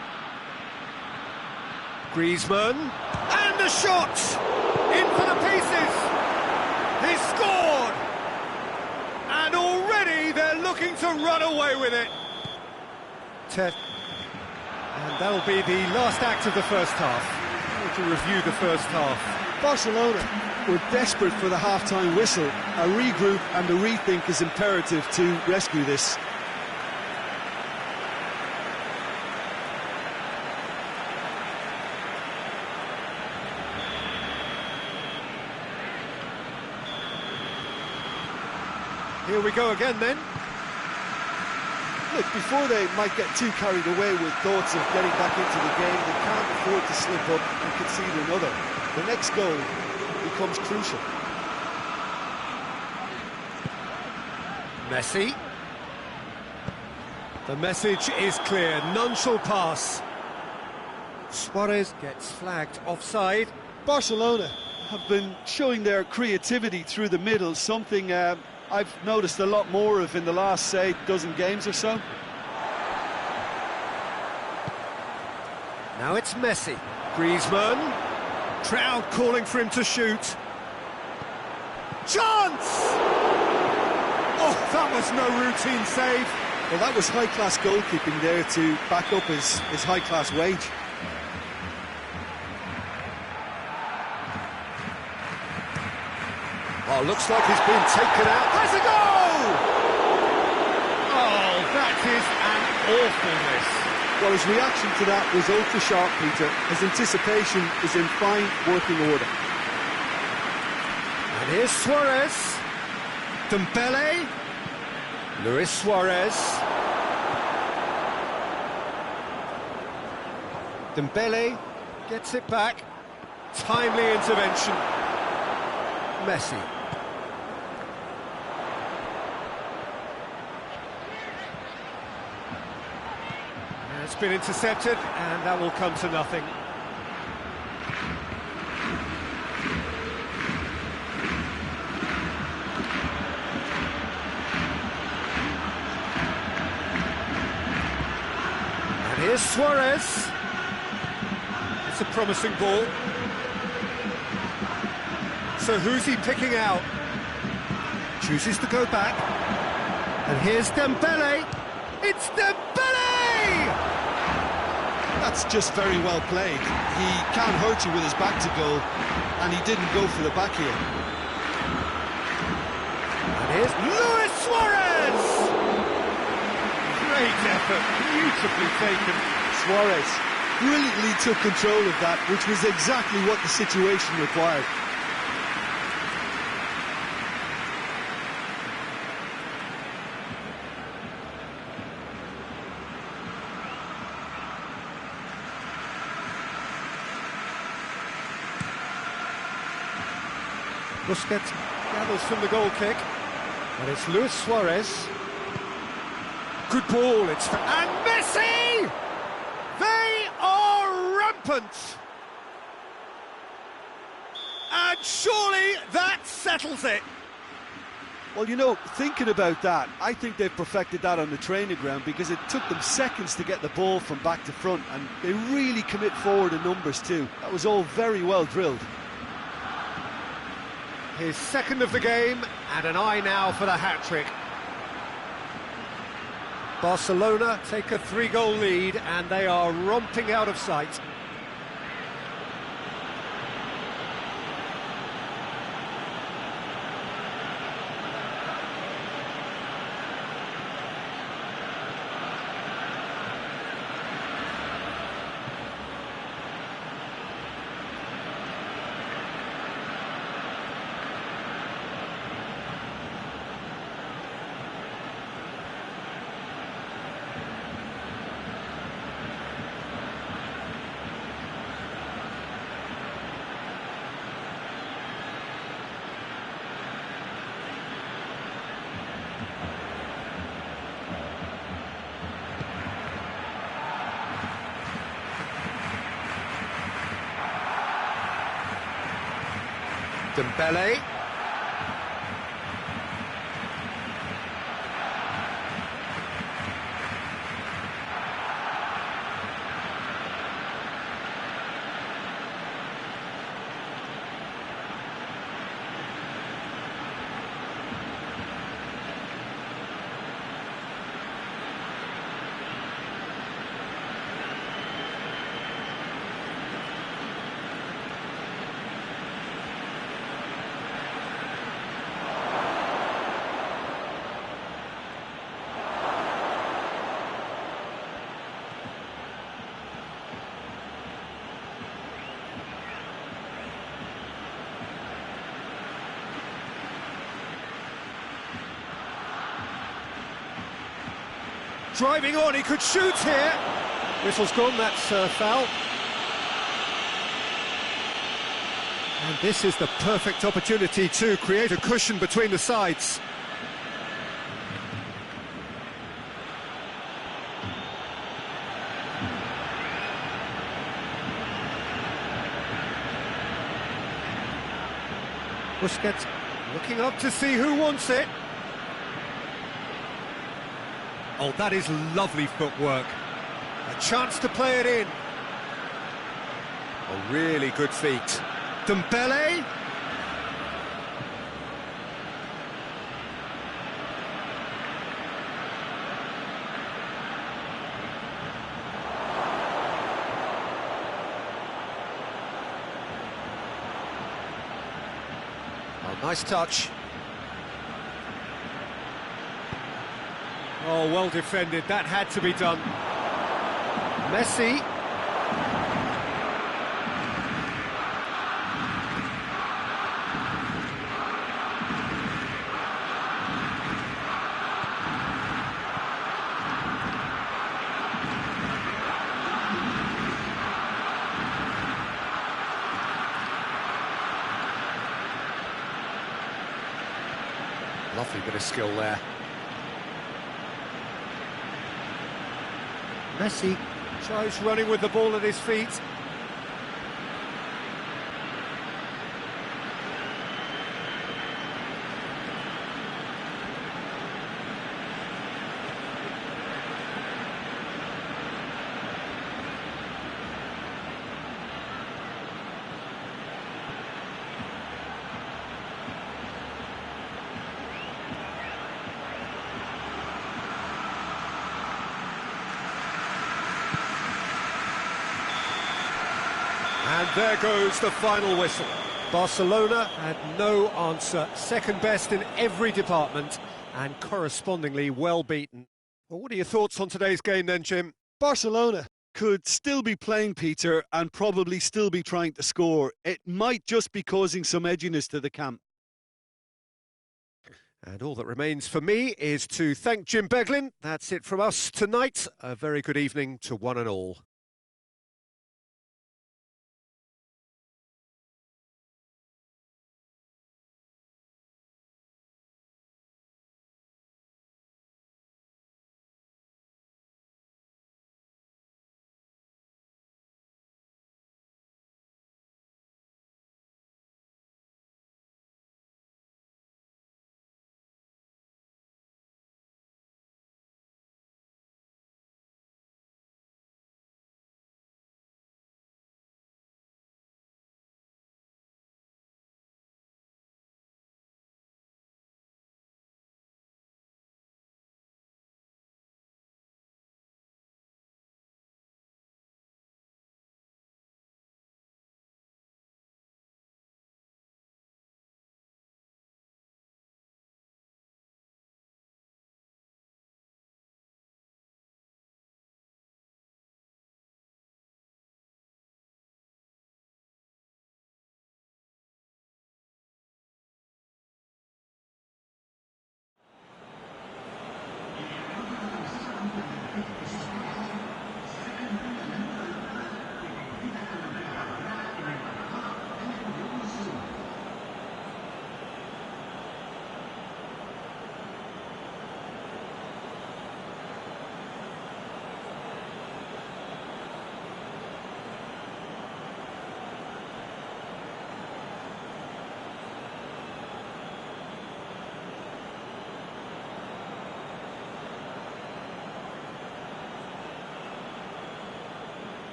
Griezmann. And the shot! In for the pieces! He's scored! And already they're looking to run away with it. And that'll be the last act of the first half. To review the first half. Barcelona were desperate for the half-time whistle. A regroup and a rethink is imperative to rescue this. Here we go again then. Look, before they might get too carried away with thoughts of getting back into the game, they can't afford to slip up and concede another. The next goal becomes crucial. Messi. The message is clear, none shall pass. Suarez gets flagged offside. Barcelona have been showing their creativity through the middle, something I've noticed a lot more of in the last, say, dozen games or so. Now it's Messi. Griezmann. Crowd calling for him to shoot. Chance! Oh, that was no routine save. Well, that was high-class goalkeeping there to back up his high-class wage. Oh, looks like he's been taken out. Has a goal! Oh, that is an awful miss. Well, his reaction to that was ultra sharp, Peter. His anticipation is in fine working order. And here's Suarez. Dembele. Luis Suarez. Dembele gets it back. Timely intervention. Messi. It's been intercepted, and that will come to nothing. And here's Suarez. It's a promising ball. So who's he picking out? Chooses to go back. And here's Dembele. It's Dembele! That's just very well played. He can't hurt you with his back to goal, and he didn't go for the back here. And here's Luis Suarez! Great effort, beautifully taken. Suarez brilliantly took control of that, which was exactly what the situation required. Busquets gathers from the goal kick, and it's Luis Suarez. Good ball, and Messi! They are rampant! And surely that settles it. Well, you know, thinking about that, I think they've perfected that on the training ground, because it took them seconds to get the ball from back to front, and they really commit forward in numbers too. That was all very well drilled. His second of the game, and an eye now for the hat-trick. Barcelona take a 3-goal lead, and they are romping out of sight. Dembele. driving on, he could shoot here. Whistle's gone, that's foul. And this is the perfect opportunity to create a cushion between the sides. Busquets looking up to see who wants it. Oh, that is lovely footwork. A chance to play it in. A really good feat. Dembele. Oh, nice touch. Oh, well defended. That had to be done. Messi. Lovely bit of skill there. Messi tries running with the ball at his feet. And there goes the final whistle. Barcelona had no answer. Second best in every department and correspondingly well beaten. Well, what are your thoughts on today's game then, Jim? Barcelona could still be playing, Peter, and probably still be trying to score. It might just be causing some edginess to the camp. And all that remains for me is to thank Jim Beglin. That's it from us tonight. A very good evening to one and all.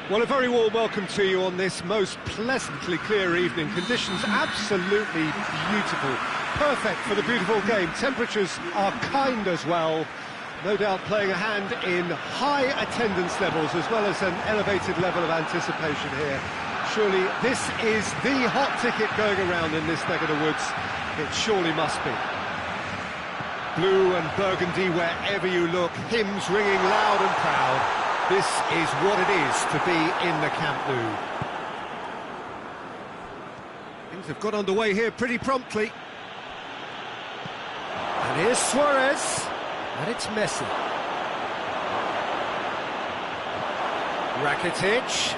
Well, a very warm welcome to you on this most pleasantly clear evening. Conditions absolutely beautiful. Perfect for the beautiful game. Temperatures are kind as well. No doubt playing a hand in high attendance levels as well as an elevated level of anticipation here. Surely this is the hot ticket going around in this neck of the woods. It surely must be. Blue and burgundy wherever you look, hymns ringing loud and proud. This is what it is to be in the Camp Nou. Things have got underway here pretty promptly. And here's Suarez, and it's Messi. Rakitic.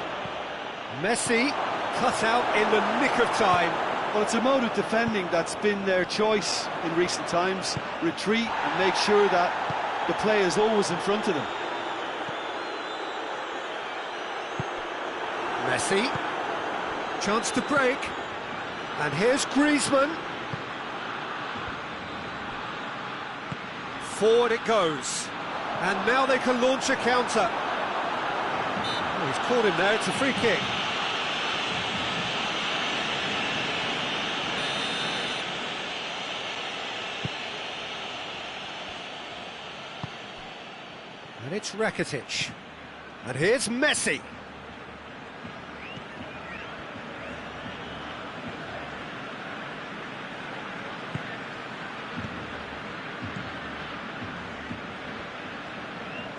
Messi cut out in the nick of time. Well, it's a mode of defending that's been their choice in recent times. Retreat and make sure that the play is always in front of them. Messi, chance to break, and here's Griezmann. Forward it goes, and now they can launch a counter. Oh, he's caught him there, it's a free kick. And it's Rakitic, and here's Messi.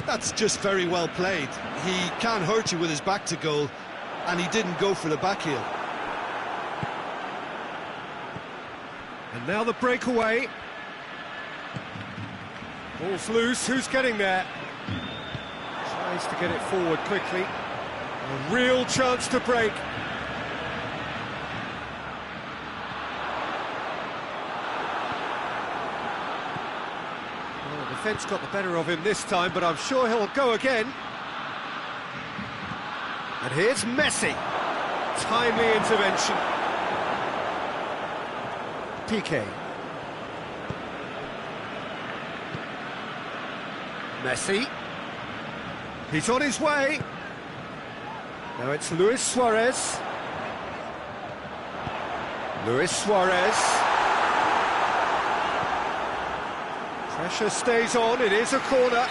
That's just very well played. He can't hurt you with his back to goal, and he didn't go for the back heel. And now the breakaway. Ball's loose, who's getting there? Tries to get it forward quickly. A real chance to break. Well, the defence got the better of him this time, but I'm sure he'll go again. And here's Messi. Timely intervention. PK. Messi. He's on his way. Now it's Luis Suarez. Luis Suarez. Pressure stays on, it is a corner.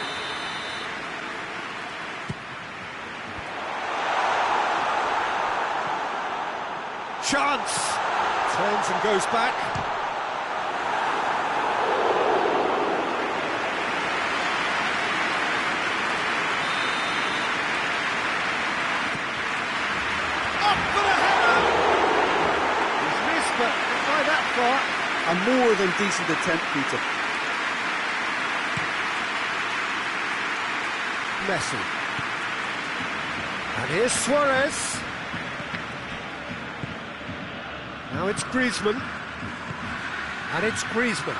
Chance! Turns and goes back. A more than decent attempt, Peter. Messi. And here's Suarez. Now it's Griezmann. And it's Griezmann.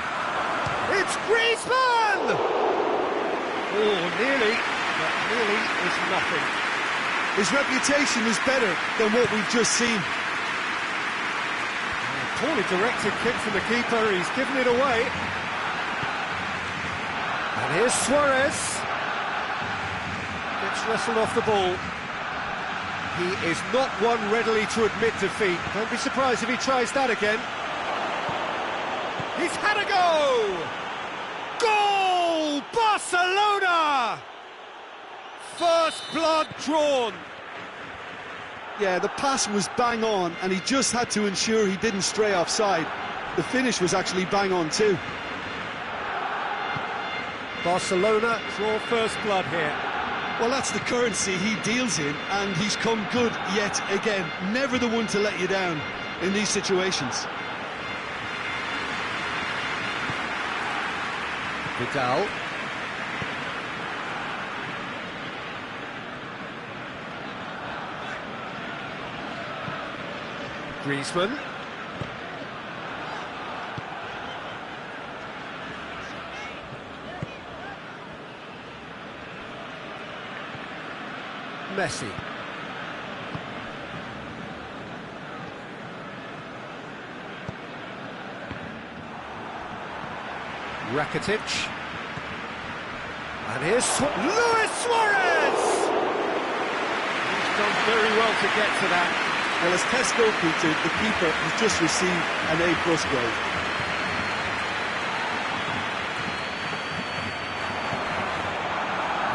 It's Griezmann! Oh, nearly, but nearly is nothing. His reputation is better than what we've just seen. Poorly directed kick from the keeper, he's given it away. And here's Suarez. Gets wrestled off the ball. He is not one readily to admit defeat. Don't be surprised if he tries that again. He's had a go! Goal! Barcelona! First blood drawn. Yeah, the pass was bang on, and he just had to ensure he didn't stray offside. The finish was actually bang on too. Barcelona draw first blood here. Well, that's the currency he deals in, and he's come good yet again. Never the one to let you down in these situations. Vidal. Griezmann. Messi. Rakitic. And here's Luis Suarez! He's done very well to get to that. Well, as test goalkeeper, the keeper has just received an A+ grade.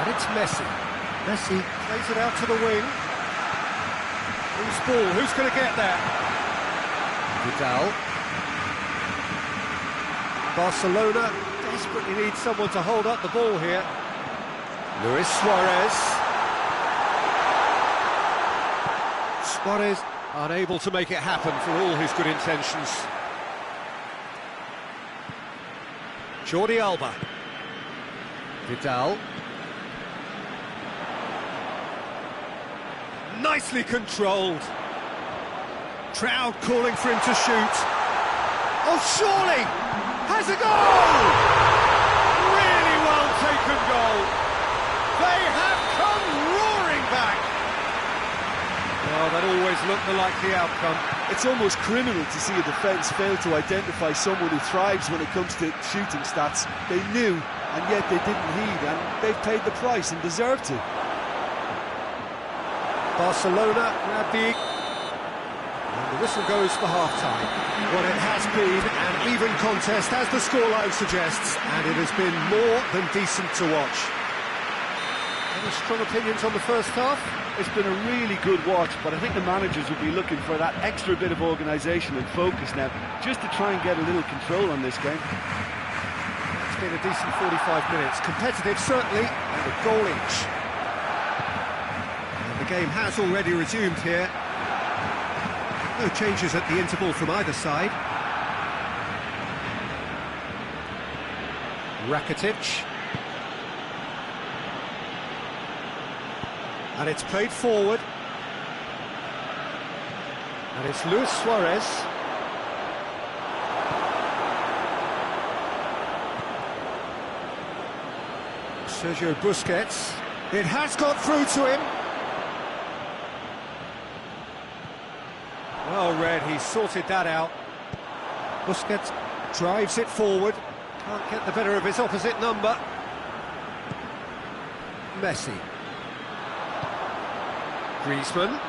And it's Messi. Messi plays it out to the wing. Who's ball? Who's going to get there? Vidal. Barcelona desperately needs someone to hold up the ball here. Luis Suarez. Suarez unable to make it happen for all his good intentions. Jordi Alba. Vidal. Nicely controlled. Crowd calling for him to shoot. Oh, surely! Has a goal! Really well taken goal. They have come roaring back. Oh, that always looked the likely outcome. It's almost criminal to see a defence fail to identify someone who thrives when it comes to shooting stats. They knew, and yet they didn't heed, and they've paid the price and deserve to. Barcelona grab the... And the whistle goes for half-time. Well, it has been an even contest, as the scoreline suggests, and it has been more than decent to watch. Any strong opinions on the first half? It's been a really good watch, but I think the managers will be looking for that extra bit of organisation and focus now, just to try and get a little control on this game. It's been a decent 45 minutes. Competitive, certainly, and a goal each. The game has already resumed here. No changes at the interval from either side. Rakitic. And it's played forward. And it's Luis Suarez. Sergio Busquets. It has got through to him. Well read, he sorted that out. Busquets drives it forward. Can't get the better of his opposite number. Messi. Griezmann.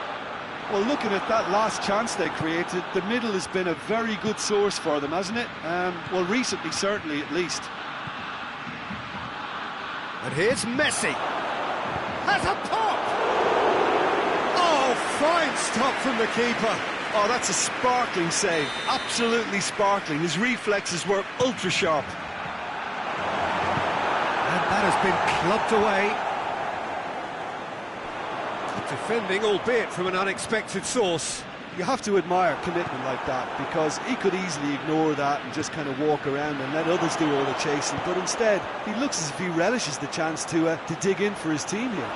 Well, looking at that last chance they created, the middle has been a very good source for them, hasn't it? Well, recently, certainly, at least. And here's Messi. Has a pop! Oh, fine stop from the keeper. Oh, that's a sparkling save. Absolutely sparkling. His reflexes were ultra sharp. And that has been clubbed away. Good defending, albeit from an unexpected source. You have to admire commitment like that, because he could easily ignore that and just kind of walk around and let others do all the chasing, but instead he looks as if he relishes the chance to dig in for his team here.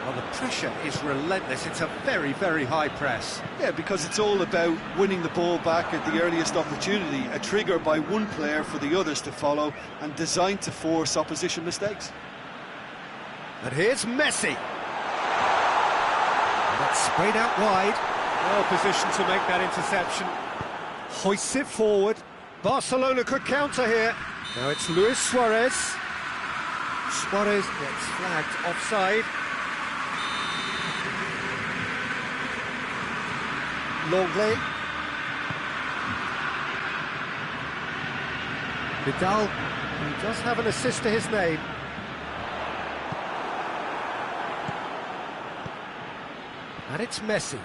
Well, the pressure is relentless. It's a very, very high press. Yeah, because it's all about winning the ball back at the earliest opportunity, a trigger by one player for the others to follow, and designed to force opposition mistakes. And here's Messi. That's sprayed out wide. Well positioned to make that interception. Hoists it forward. Barcelona could counter here. Now it's Luis Suarez. Suarez gets flagged offside. Longley. Vidal, who does have an assist to his name. And it's Messi.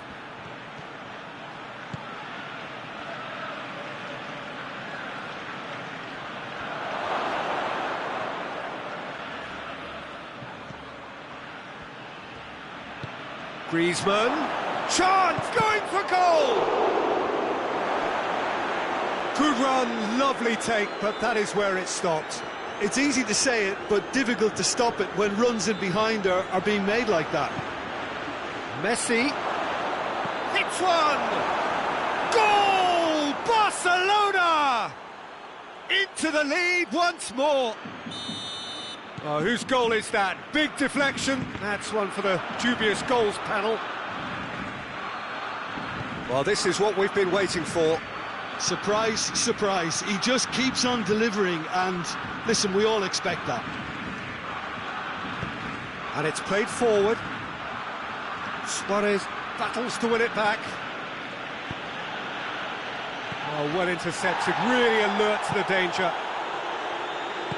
Griezmann. Chance, going for goal! Good run, lovely take, but that is where it stopped. It's easy to say it, but difficult to stop it when runs in behind are being made like that. Messi hits one! Goal! Barcelona! Into the lead once more. Oh, whose goal is that? Big deflection. That's one for the dubious goals panel. Well, this is what we've been waiting for. Surprise, surprise. He just keeps on delivering, and listen, we all expect that. And it's played forward. Suarez battles to win it back. Oh, well intercepted, really alert to the danger.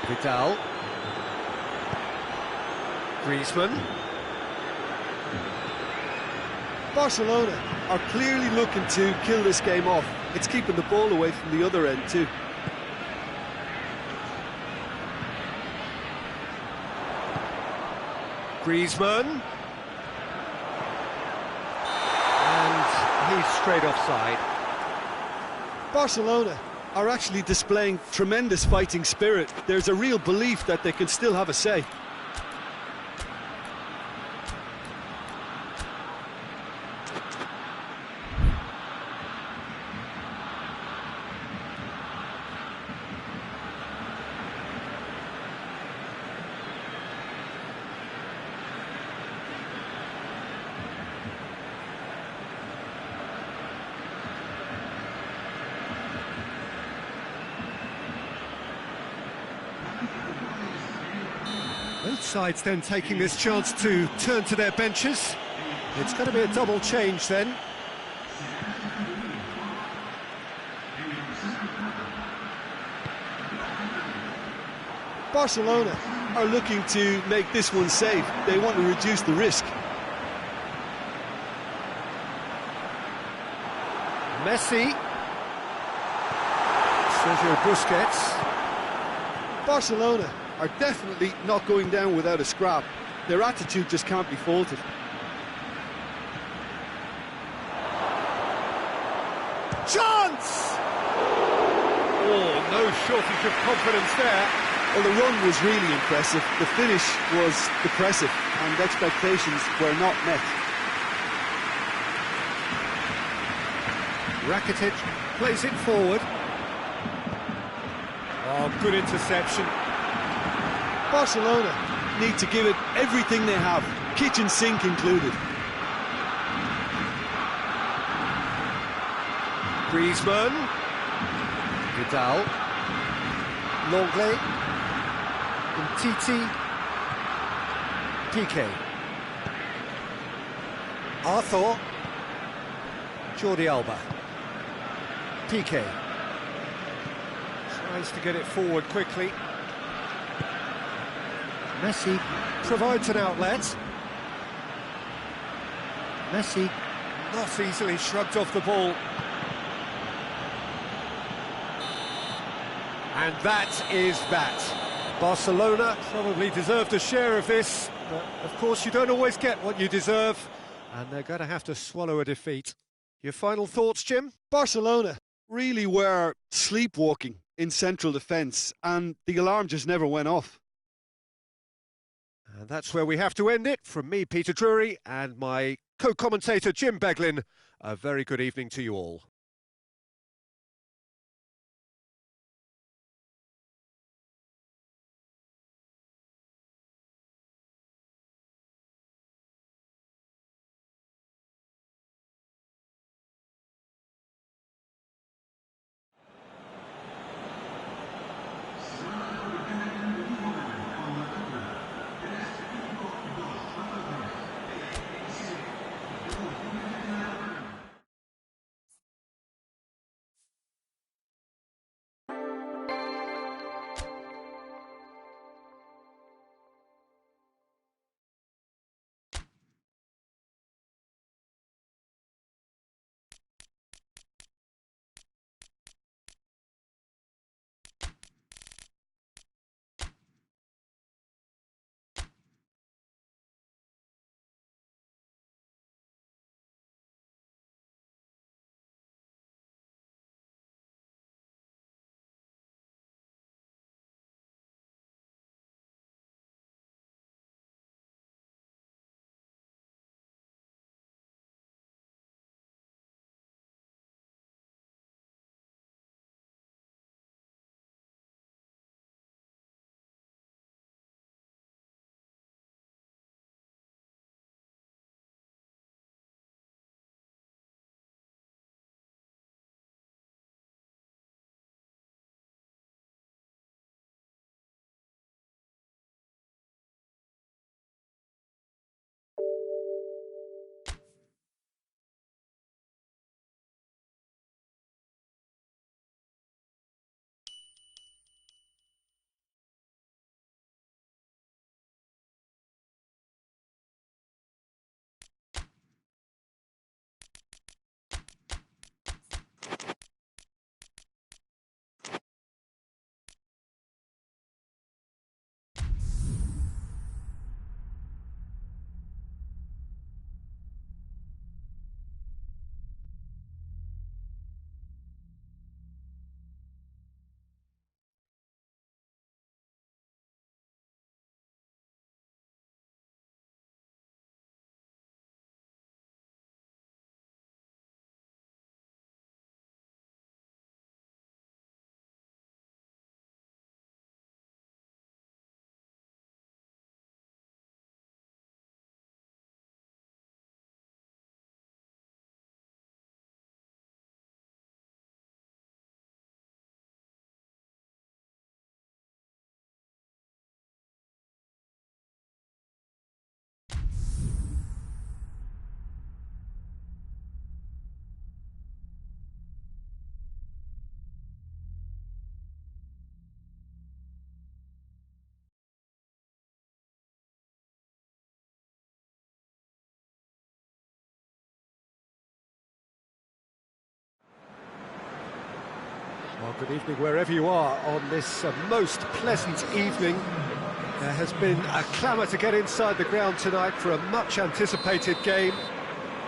Vidal. Griezmann. Barcelona are clearly looking to kill this game off. It's keeping the ball away from the other end too. Griezmann. And he's straight offside. Barcelona are actually displaying tremendous fighting spirit. There's a real belief that they can still have a say. Both sides then taking this chance to turn to their benches. It's going to be a double change then. Barcelona are looking to make this one safe. They want to reduce the risk. Messi. Sergio Busquets. Barcelona are definitely not going down without a scrap. Their attitude just can't be faulted. Chance! Oh, no shortage of confidence there. Well, the run was really impressive. The finish was depressive, and expectations were not met. Rakitic plays it forward. Oh, good interception. Barcelona need to give it everything they have, kitchen sink included. Griezmann. Vidal. Longley. Umtiti. Piqué. Arthur. Jordi Alba. Piqué. Tries to get it forward quickly. Messi provides an outlet. Messi not easily shrugged off the ball. And that is that. Barcelona probably deserved a share of this, but of course you don't always get what you deserve, and they're going to have to swallow a defeat. Your final thoughts, Jim? Barcelona really were sleepwalking in central defence, and the alarm just never went off. And that's where we have to end it. From me, Peter Drury, and my co-commentator, Jim Beglin, a very good evening to you all. Good evening wherever you are on this most pleasant evening. There has been a clamour to get inside the ground tonight for a much anticipated game.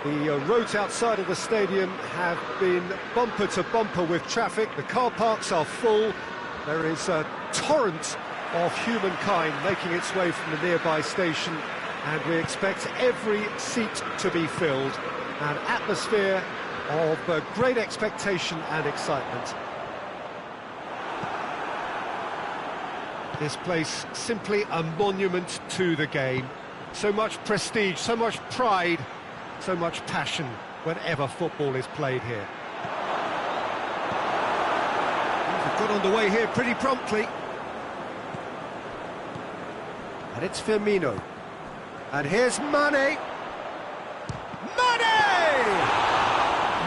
The roads outside of the stadium have been bumper to bumper with traffic. The car parks are full. There is a torrent of humankind making its way from the nearby station, and we expect every seat to be filled. An atmosphere of great expectation and excitement. This place simply a monument to the game. So much prestige, so much pride, so much passion whenever football is played here. We've got underway here pretty promptly. And it's Firmino. And here's Mane.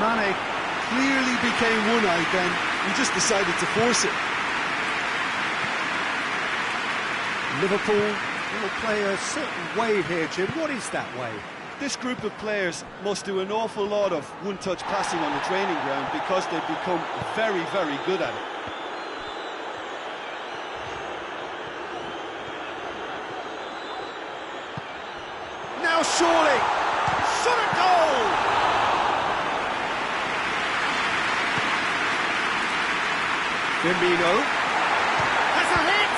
Mane clearly became one-eyed then. He just decided to force it. Liverpool will play a certain way here, Jim. What is that way? This group of players must do an awful lot of one-touch passing on the training ground because they've become very, very good at it. Now surely! Shot a goal! Firmino has a hit!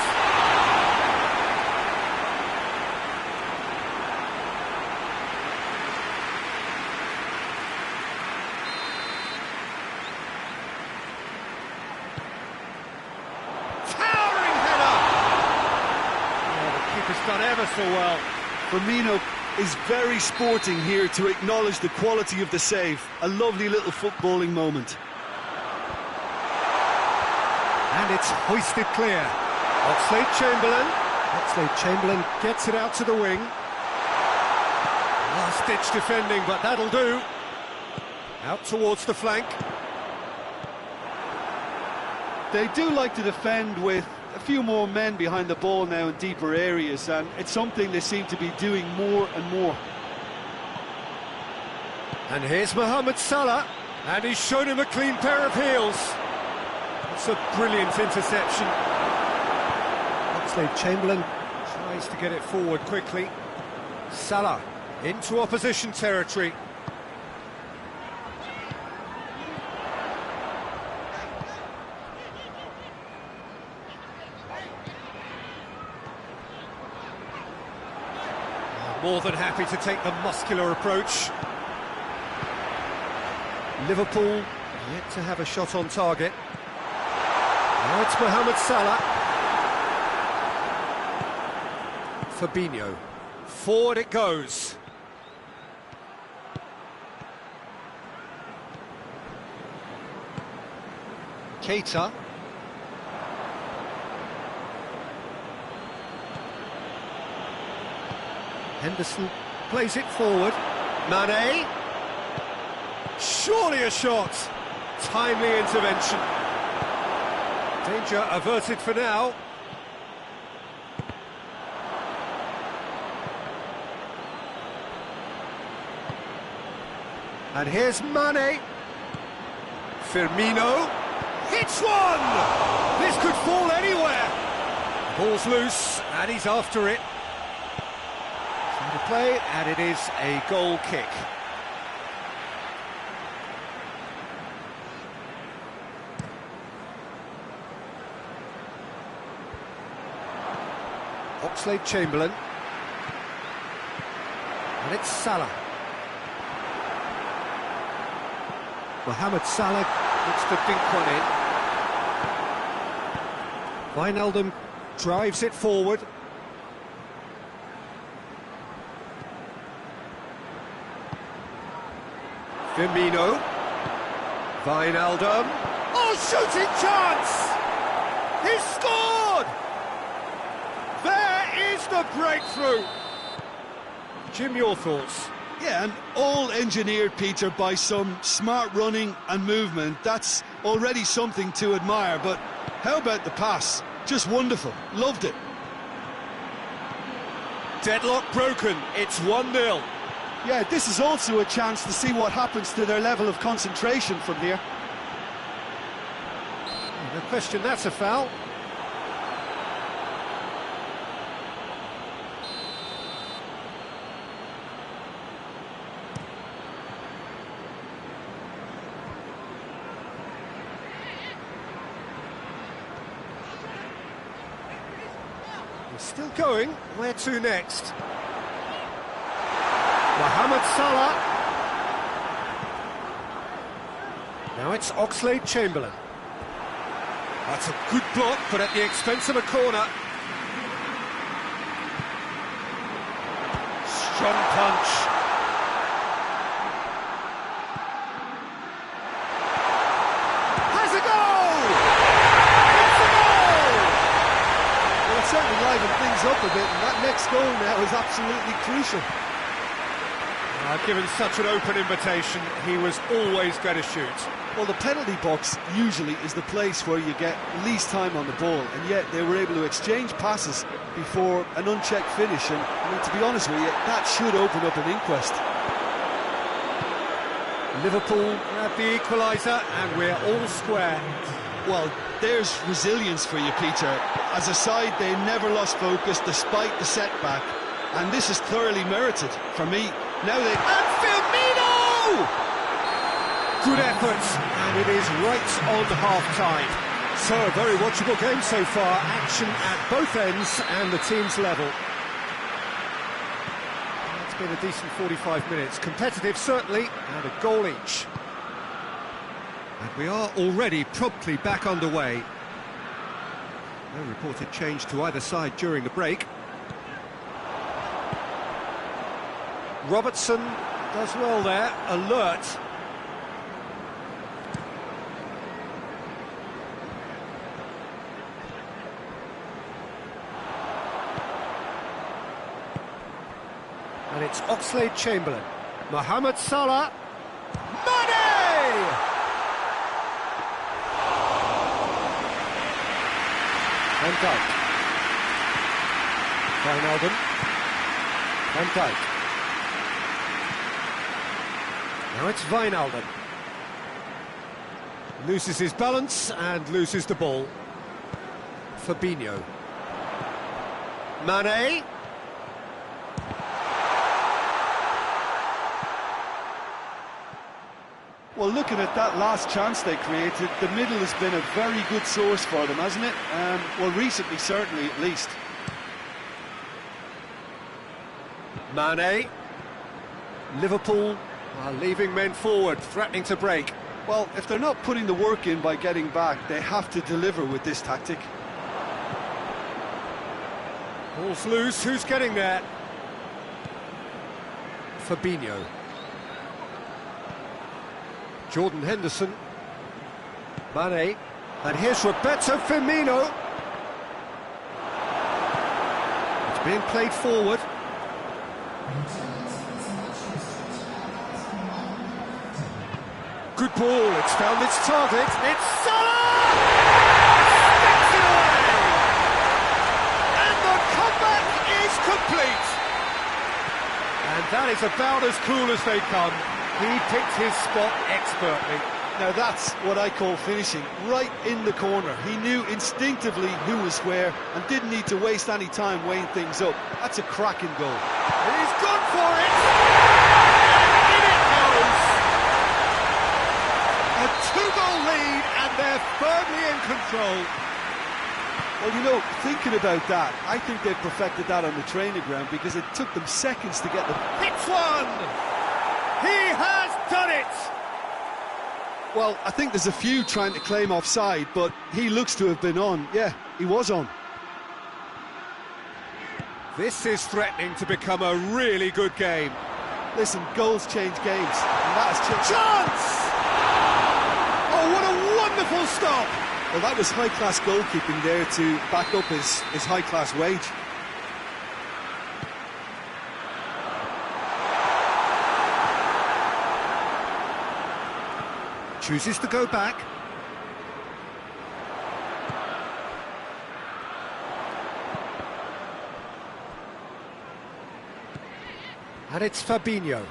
Towering header! Oh, the keeper's done ever so well. Firmino is very sporting here to acknowledge the quality of the save. A lovely little footballing moment. And it's hoisted clear. Oxlade-Chamberlain gets it out to the wing. Last-ditch defending, but that'll do. Out towards the flank. They do like to defend with a few more men behind the ball now in deeper areas, and it's something they seem to be doing more and more. And here's Mohamed Salah, and he's shown him a clean pair of heels. It's a brilliant interception. Oxlade-Chamberlain tries to get it forward quickly. Salah into opposition territory. More than happy to take the muscular approach. Liverpool yet to have a shot on target. Now it's Mohamed Salah. Fabinho. Forward it goes. Keita. Henderson plays it forward. Mane. Surely a shot. Timely intervention. Danger averted for now. And here's Mane. Firmino hits one! This could fall anywhere. Ball's loose, and he's after it. To play, and it is a goal kick. Oxlade-Chamberlain. And it's Salah. Mohamed Salah looks to dink one in. Wijnaldum drives it forward. Firmino. Wijnaldum. Oh, shooting chance! He's scored! There is the breakthrough! Jim, your thoughts? Yeah, and all engineered, Peter, by some smart running and movement. That's already something to admire, but how about the pass? Just wonderful. Loved it. Deadlock broken. It's 1-0. Yeah, this is also a chance to see what happens to their level of concentration from here. No question that's a foul. He's still going. Where to next? Mohamed Salah. Now it's Oxlade-Chamberlain. That's a good block, but at the expense of a corner. Strong punch. Has a goal! It's a goal! Well, it certainly livened things up a bit, and that next goal now is absolutely crucial. Given such an open invitation, he was always going to shoot. Well, the penalty box usually is the place where you get least time on the ball, and yet they were able to exchange passes before an unchecked finish, and I mean, to be honest with you, that should open up an inquest. Liverpool grab the equaliser, and we're all square. Well, there's resilience for you, Peter. As a side, they never lost focus despite the setback, and this is thoroughly merited for me. Now they... And Firmino! Good effort, and it is right on half-time. So, a very watchable game so far. Action at both ends and the team's level. It's been a decent 45 minutes. Competitive, certainly, and a goal each. And we are already promptly back underway. No reported change to either side during the break. Robertson does well there, alert. And it's Oxlade-Chamberlain. Mohamed Salah. Mane! Van Dijk. Wijnaldum. Van Dijk. Now it's Wijnaldum. Loses his balance and loses the ball. Fabinho. Mane. Well, looking at that last chance they created, the middle has been a very good source for them, hasn't it? Well, recently, certainly, at least. Mane. Liverpool are leaving men forward, threatening to break. Well, if they're not putting the work in by getting back, they have to deliver with this tactic. Ball's loose, who's getting there? Fabinho. Jordan Henderson. Mane. And here's Roberto Firmino. It's being played forward. Good ball, it's found its target. It's Salah! Steps it away! And the comeback is complete! And that is about as cool as they come. He picked his spot expertly. Now that's what I call finishing, right in the corner. He knew instinctively who was where and didn't need to waste any time weighing things up. That's a cracking goal. He's gone for it! And in it goes! A two-goal lead, and they're firmly in control. Well, you know, thinking about that, I think they've perfected that on the training ground because it took them seconds to get the... Hits one! He has done it! Well, I think there's a few trying to claim offside, but he looks to have been on. Yeah, he was on. This is threatening to become a really good game. Listen, goals change games, and that has changed. Chance! Oh, what a wonderful stop! Well, that was high-class goalkeeping there to back up his high-class wage. Chooses to go back. And it's Fabinho.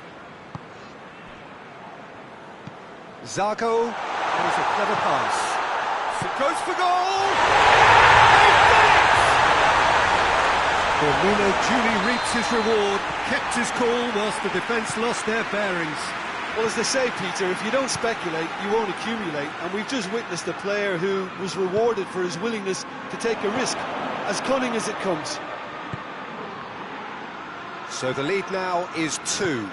Zago, that is a clever pass. It goes for goal! They've done it! Firmino duly reaps his reward, kept his cool whilst the defence lost their bearings. Well, as they say, Peter, if you don't speculate, you won't accumulate. And we've just witnessed a player who was rewarded for his willingness to take a risk, as cunning as it comes. So the lead now is 2.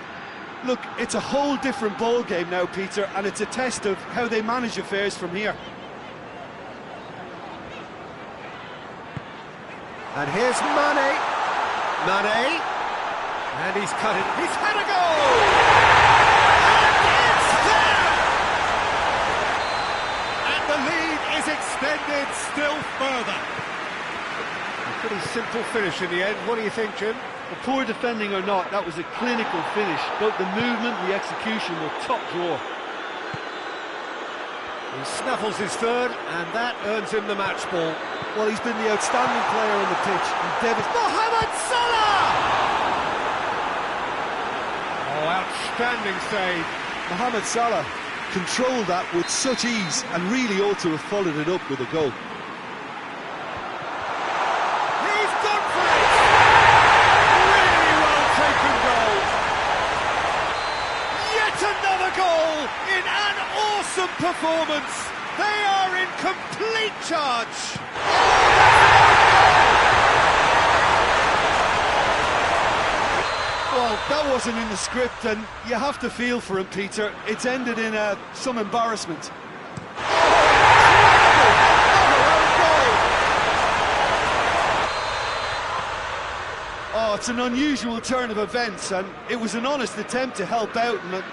Look, it's a whole different ball game now, Peter, and it's a test of how they manage affairs from here. And here's Mane. Mane. And he's cut it. He's had a goal! And it's there! And the lead is extended still further. A pretty simple finish in the end. What do you think, Jim? Well, poor defending or not, that was a clinical finish. Both the movement and the execution were top drawer. He snaffles his third, and that earns him the match ball. Well, he's been the outstanding player on the pitch. And Mohamed Salah! Oh, outstanding save. Mohamed Salah controlled that with such ease and really ought to have followed it up with a goal. He's gone for it! Really well taken goal. Yet another goal in an awesome performance. They are in complete charge. Well, that wasn't in the script, and you have to feel for him, Peter. It's ended in some embarrassment. Oh, it's an unusual turn of events, and it was an honest attempt to help out. And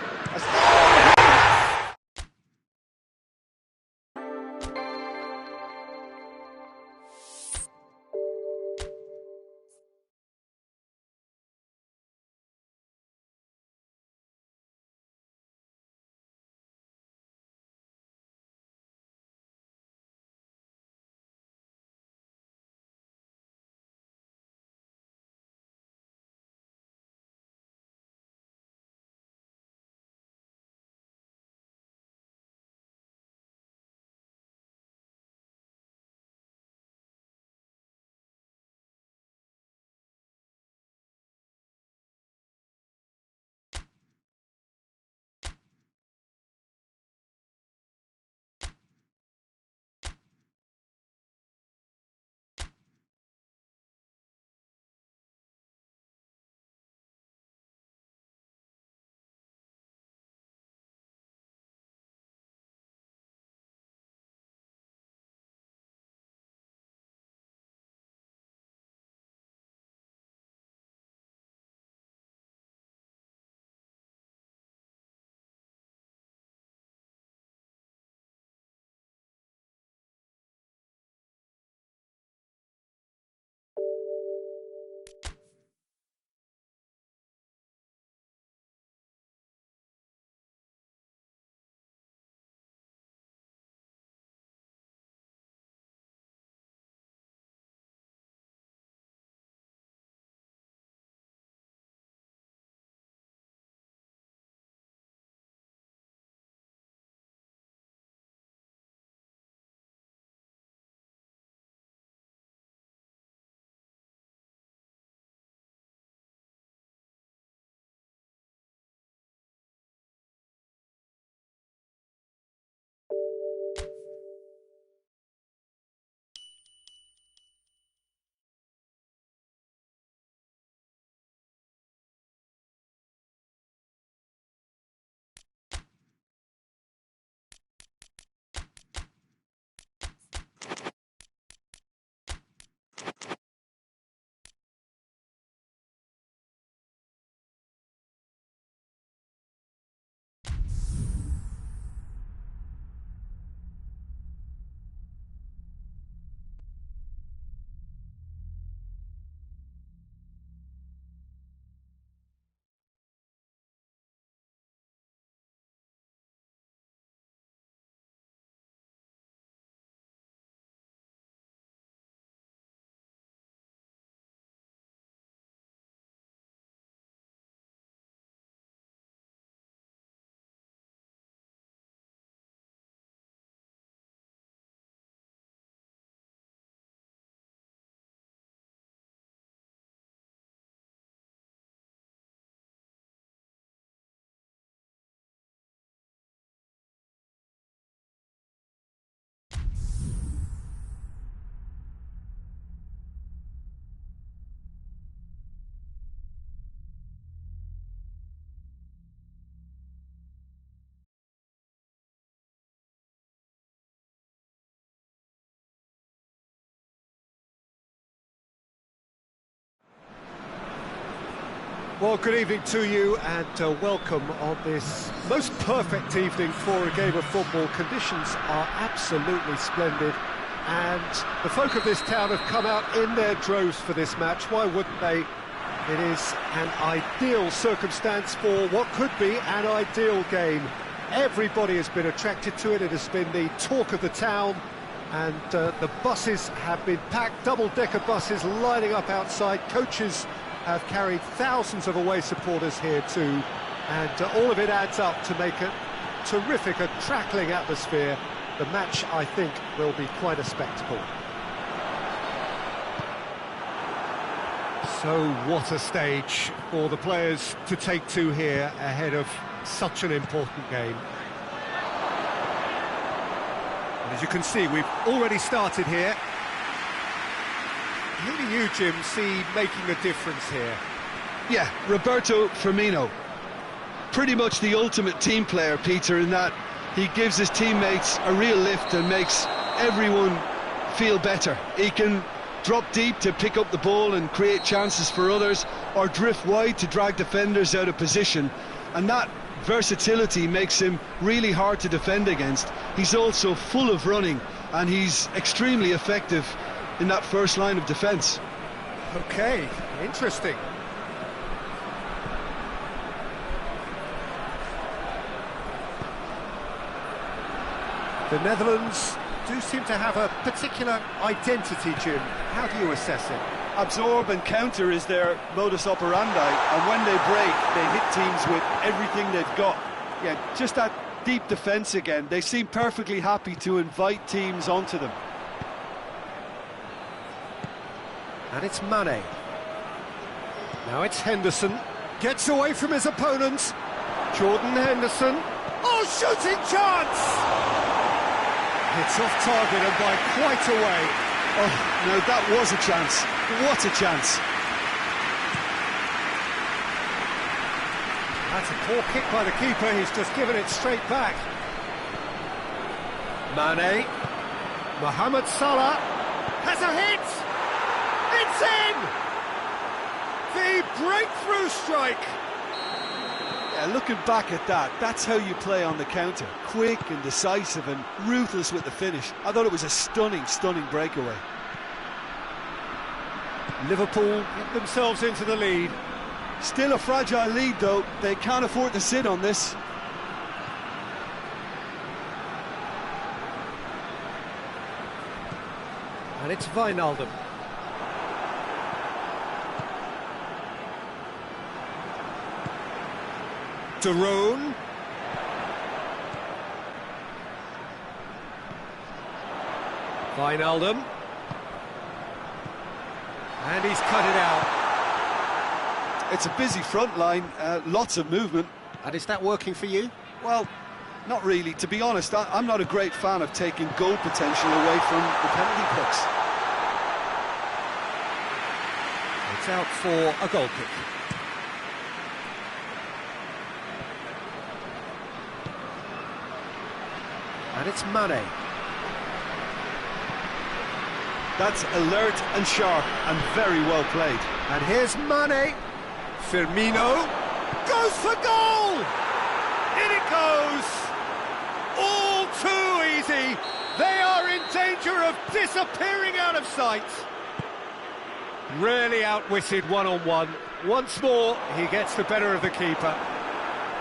Well, good evening to you and welcome on this most perfect evening for a game of football. Conditions are absolutely splendid and the folk of this town have come out in their droves for this match. Why wouldn't they? It is an ideal circumstance for what could be an ideal game. Everybody has been attracted to it. It has been the talk of the town and the buses have been packed, double-decker buses lining up outside. Coaches have carried thousands of away supporters here too, and all of it adds up to make a terrific, a crackling atmosphere. The match, I think, will be quite a spectacle. So what a stage for the players to take to here ahead of such an important game. And as you can see, we've already started here. Who do you, Jim, see making a difference here? Yeah, Roberto Firmino. Pretty much the ultimate team player, Peter, in that he gives his teammates a real lift and makes everyone feel better. He can drop deep to pick up the ball and create chances for others, or drift wide to drag defenders out of position. And that versatility makes him really hard to defend against. He's also full of running, and he's extremely effective in that first line of defence. Okay, interesting. The Netherlands do seem to have a particular identity, Jim. How do you assess it? Absorb and counter is their modus operandi, and when they break, they hit teams with everything they've got. Yeah, just that deep defence again. They seem perfectly happy to invite teams onto them. And it's Mane. Now it's Henderson. Gets away from his opponent. Jordan Henderson. Oh, shooting chance! It's off target and by quite a way. Oh, no, that was a chance. What a chance. That's a poor kick by the keeper. He's just given it straight back. Mane. Mohamed Salah has a hit. It's in! The breakthrough strike! Yeah, looking back at that, that's how you play on the counter. Quick and decisive and ruthless with the finish. I thought it was a stunning, stunning breakaway. Liverpool get themselves into the lead. Still a fragile lead, though. They can't afford to sit on this. And it's Wijnaldum. Daroon. Wijnaldum. And he's cut it out. It's a busy front line, lots of movement. And is that working for you? Well, not really. To be honest, I'm not a great fan of taking goal potential away from the penalty kicks. It's out for a goal kick. And it's Mane. That's alert and sharp and very well played. And here's Mane. Firmino goes for goal! In it goes! All too easy. They are in danger of disappearing out of sight. Really outwitted one-on-one. Once more, he gets the better of the keeper.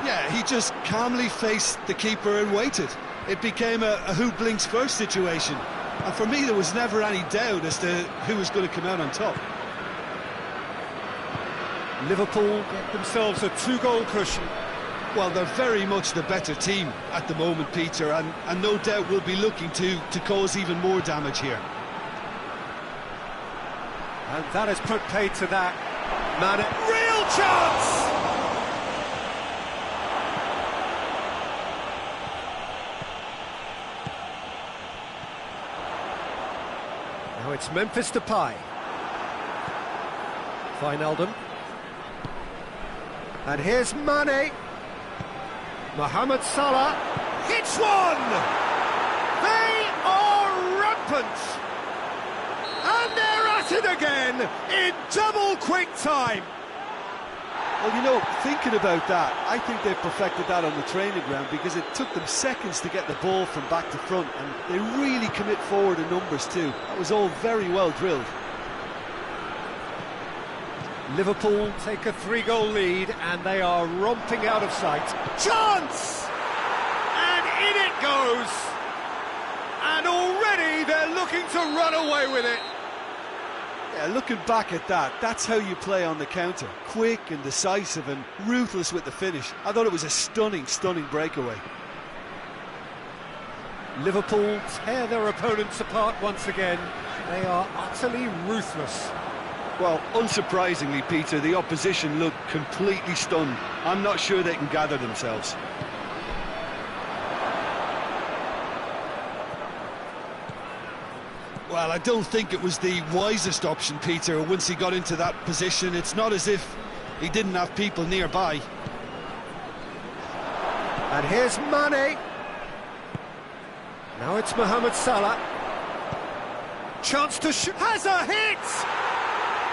Yeah, he just calmly faced the keeper and waited. It became a who blinks first situation. And for me, there was never any doubt as to who was going to come out on top. Liverpool get themselves a two-goal cushion. Well, they're very much the better team at the moment, Peter, and no doubt will be looking to cause even more damage here. And that has put paid to that. Man, real chance! Now it's Memphis Depay. Wijnaldum. And here's Mane. Mohamed Salah hits one! They are rampant! And they're at it again in double quick time! Well, you know, thinking about that, I think they perfected that on the training ground because it took them seconds to get the ball from back to front, and they really commit forward in numbers too. That was all very well drilled. Liverpool take a 3-goal lead and they are romping out of sight. Chance! And in it goes! And already they're looking to run away with it. Yeah, looking back at that, that's how you play on the counter. Quick and decisive and ruthless with the finish. I thought it was a stunning, stunning breakaway. Liverpool tear their opponents apart once again. They are utterly ruthless. Well, unsurprisingly, Peter, the opposition look completely stunned. I'm not sure they can gather themselves. Well, I don't think it was the wisest option, Peter, once he got into that position. It's not as if he didn't have people nearby. And here's Mane. Now it's Mohamed Salah. Chance to shoot. Has a hit!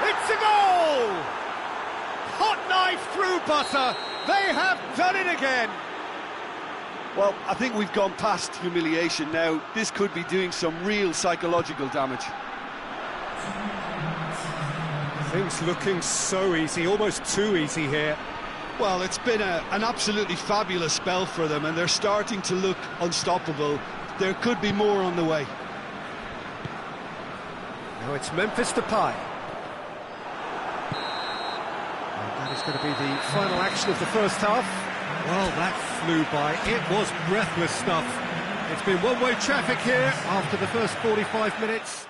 It's a goal! Hot knife through butter. They have done it again. Well, I think we've gone past humiliation now. This could be doing some real psychological damage. Things looking so easy, almost too easy here. Well, it's been an absolutely fabulous spell for them, and they're starting to look unstoppable. There could be more on the way. Now it's Memphis Depay. And that is going to be the final action of the first half. Well, that flew by. It was breathless stuff. It's been one-way traffic here after the first 45 minutes.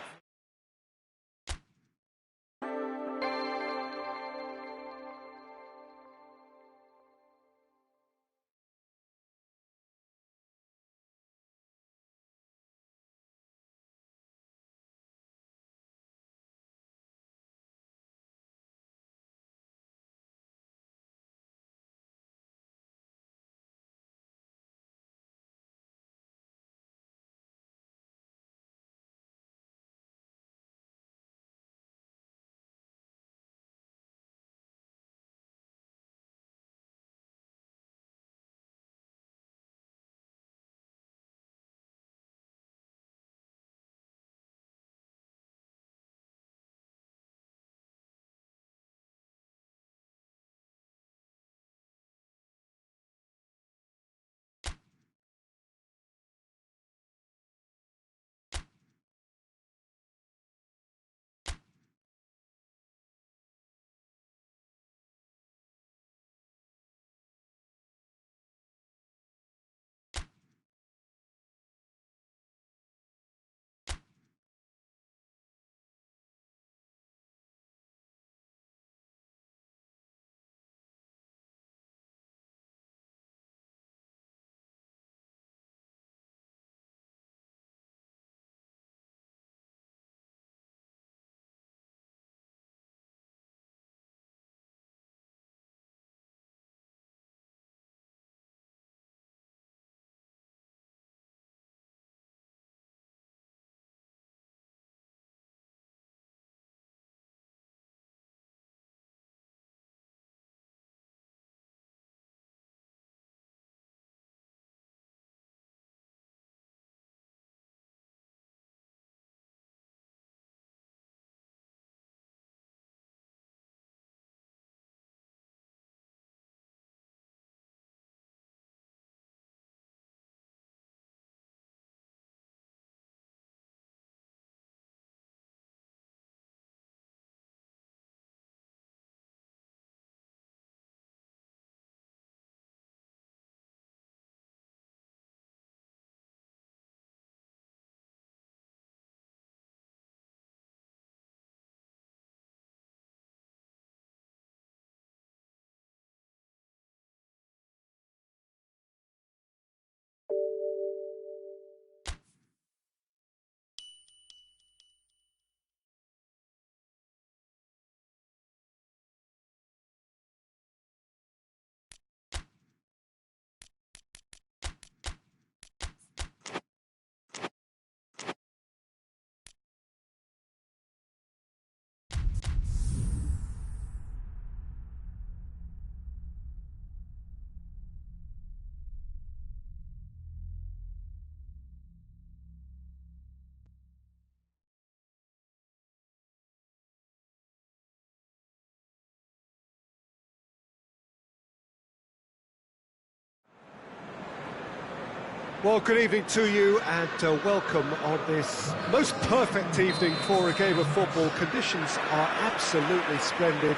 Well, good evening to you and welcome on this most perfect evening for a game of football. Conditions are absolutely splendid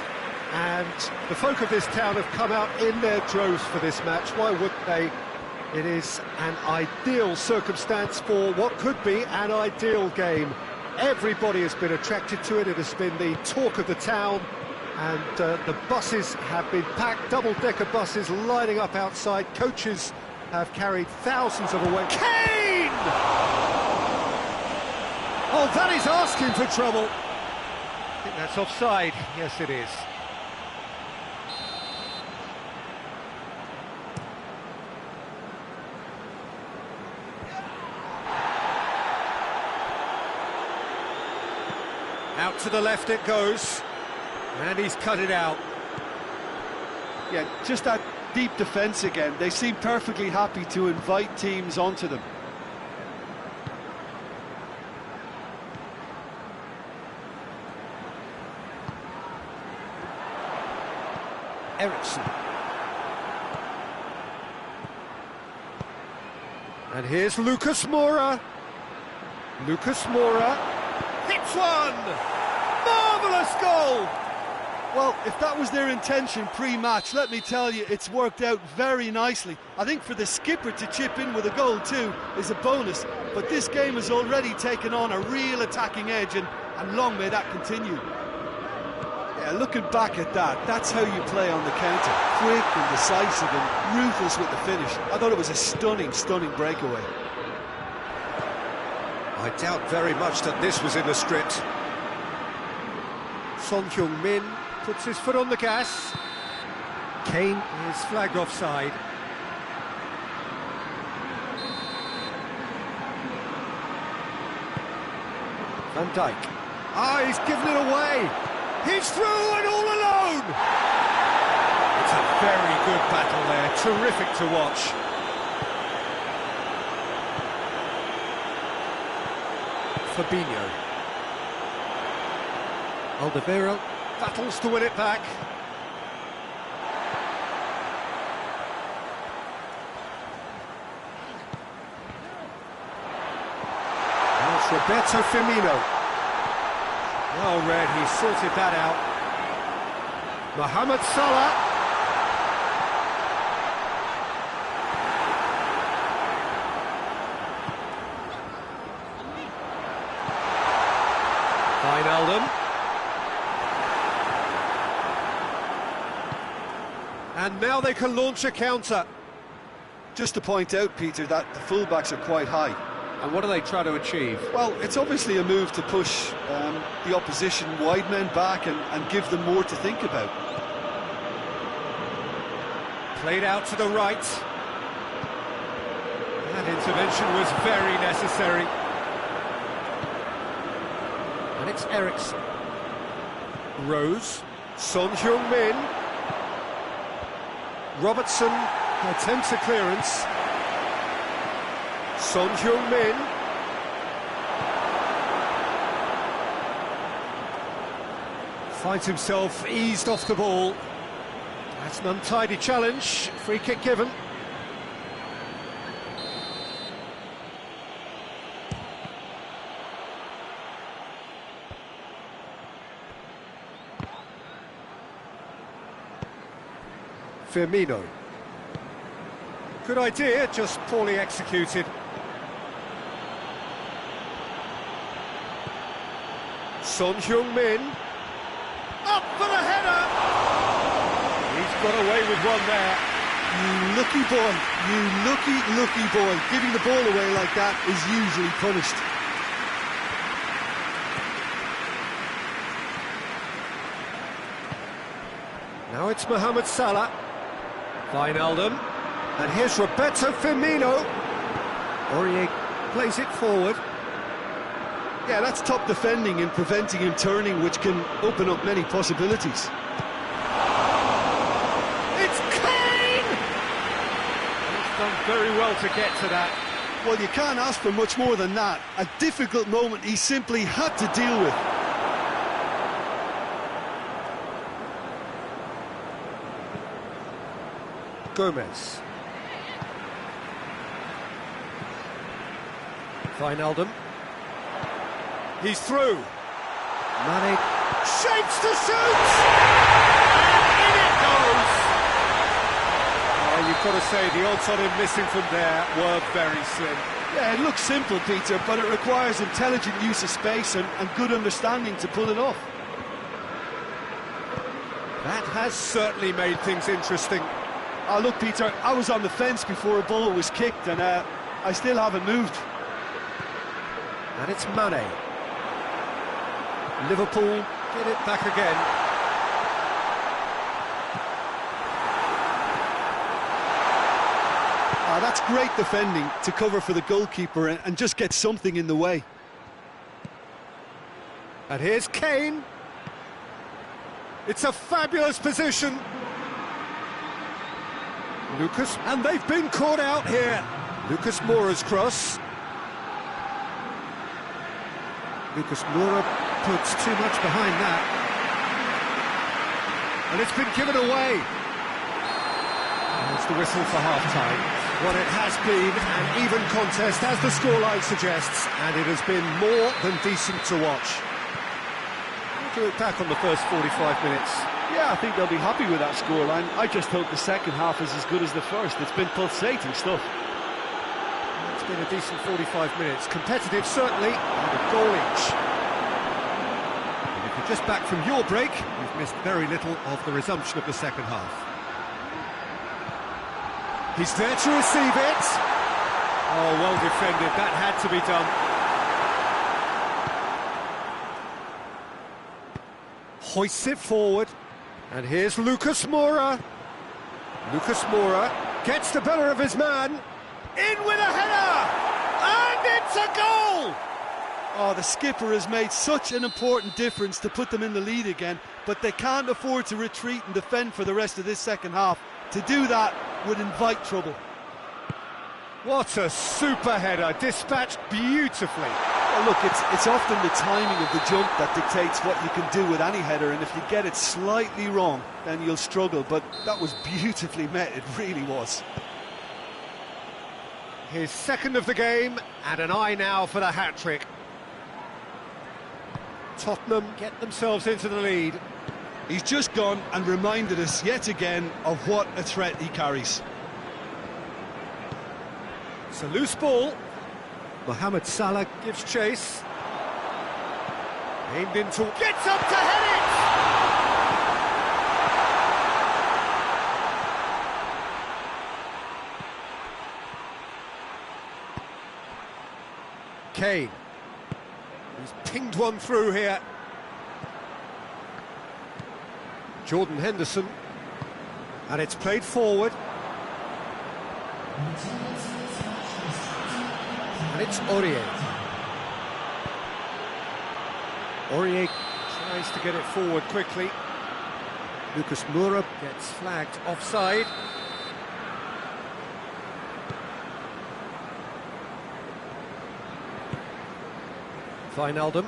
and the folk of this town have come out in their droves for this match. Why wouldn't they? It is an ideal circumstance for what could be an ideal game. Everybody has been attracted to it. It has been the talk of the town and the buses have been packed, double-decker buses lining up outside. Coaches have carried thousands of away. Kane! Oh, that is asking for trouble. I think that's offside. Yes, it is. Out to the left it goes. And he's cut it out. Yeah, just that deep defence again. They seem perfectly happy to invite teams onto them. Ericsson. And here's Lucas Moura. Lucas Moura hits one! Marvellous goal! Well, if that was their intention pre-match, let me tell you, it's worked out very nicely. I think for the skipper to chip in with a goal too is a bonus, but this game has already taken on a real attacking edge, and long may that continue. Yeah, looking back at that, that's how you play on the counter. Quick and decisive and ruthless with the finish. I thought it was a stunning, stunning breakaway. I doubt very much that this was in the script. Son Heung-min puts his foot on the gas. Kane is flagged offside. Van Dijk. Ah, he's given it away. He's through and all alone. It's a very good battle there. Terrific to watch. Fabinho. Alderweireld battles to win it back. Now it's Roberto Firmino. Well read, he sorted that out. Mohamed Salah. Wijnaldum. And now they can launch a counter. Just to point out, Peter, that the fullbacks are quite high. And what do they try to achieve? Well, it's obviously a move to push the opposition wide men back and give them more to think about. Played out to the right. That intervention was very necessary. And it's Ericsson. Rose. Son Heung-min. Robertson attempts a clearance. Son Heung-min. Finds himself eased off the ball. That's an untidy challenge. Free kick given. Firmino. Good idea, just poorly executed. Son Heung-min. Up for the header! He's got away with one there. You lucky boy, you lucky boy. Giving the ball away like that is usually punished. Now it's Mohamed Salah. Wijnaldum. And here's Roberto Firmino. Aurier plays it forward. Yeah, that's top defending and preventing him turning, which can open up many possibilities. It's Kane! He's done very well to get to that. Well, you can't ask for much more than that. A difficult moment he simply had to deal with. Gomez. Wijnaldum. He's through. Mane shapes to shoot! And in it goes! Oh, you've got to say, the odds on him missing from there were very slim. Yeah, it looks simple, Peter, but it requires intelligent use of space and good understanding to pull it off. That has certainly made things interesting. Oh, look, Peter, I was on the fence before a ball was kicked, and I still haven't moved. And it's Mane. Liverpool get it back again. Ah, that's great defending to cover for the goalkeeper and just get something in the way. And here's Kane. It's a fabulous position. Lucas, and they've been caught out here. Lucas Moura's cross. Lucas Moura puts too much behind that. And it's been given away. That's the whistle for half-time. Well, it has been an even contest, as the scoreline suggests, and it has been more than decent to watch. What do you look back on the first 45 minutes? Yeah, I think they'll be happy with that scoreline. I just hope the second half is as good as the first. It's been pulsating stuff. It's been a decent 45 minutes. Competitive, certainly, and a goal each. And if you're just back from your break, you've missed very little of the resumption of the second half. He's there to receive it. Oh, well defended. That had to be done. Hoists it forward. And here's Lucas Moura. Lucas Moura gets the better of his man. In with a header! And it's a goal! Oh, the skipper has made such an important difference to put them in the lead again, but they can't afford to retreat and defend for the rest of this second half. To do that would invite trouble. What a super header, dispatched beautifully. Well, look, it's often the timing of the jump that dictates what you can do with any header, and if you get it slightly wrong, then you'll struggle, but that was beautifully met, it really was. His second of the game, and an eye now for the hat-trick. Tottenham get themselves into the lead. He's just gone and reminded us yet again of what a threat he carries. It's a loose ball. Mohamed Salah gives chase. Aimed into... Gets up to head it! Kane. He's pinged one through here. Jordan Henderson. And it's played forward. And it's Aurier. Aurier tries to get it forward quickly. Lucas Moura gets flagged offside. Wijnaldum.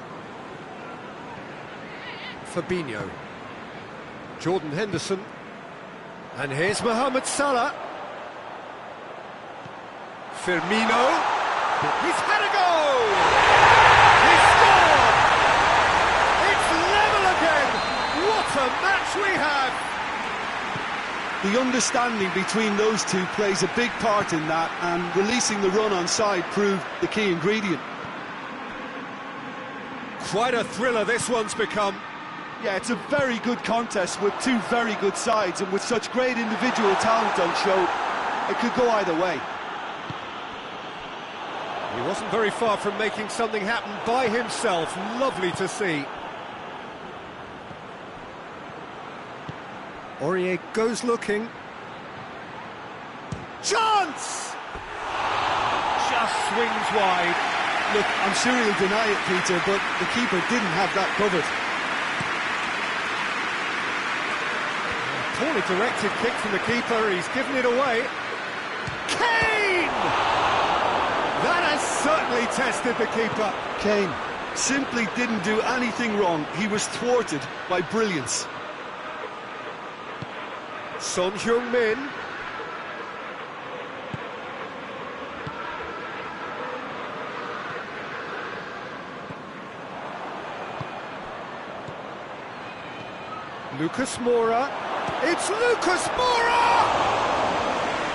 Fabinho. Jordan Henderson. And here's Mohamed Salah. Firmino. He's had a goal! He's scored! It's level again! What a match we have! The understanding between those two plays a big part in that, and releasing the run on side proved the key ingredient. Quite a thriller this one's become. Yeah, it's a very good contest with two very good sides, and with such great individual talent on show, it could go either way. He wasn't very far from making something happen by himself. Lovely to see. Aurier goes looking. Chance! Just swings wide. Look, I'm sure he'll deny it, Peter, but the keeper didn't have that covered. Poorly directed kick from the keeper. He's given it away. Kane! That has certainly tested the keeper. Kane simply didn't do anything wrong. He was thwarted by brilliance. Son Heung-min. Lucas Moura. It's Lucas Moura!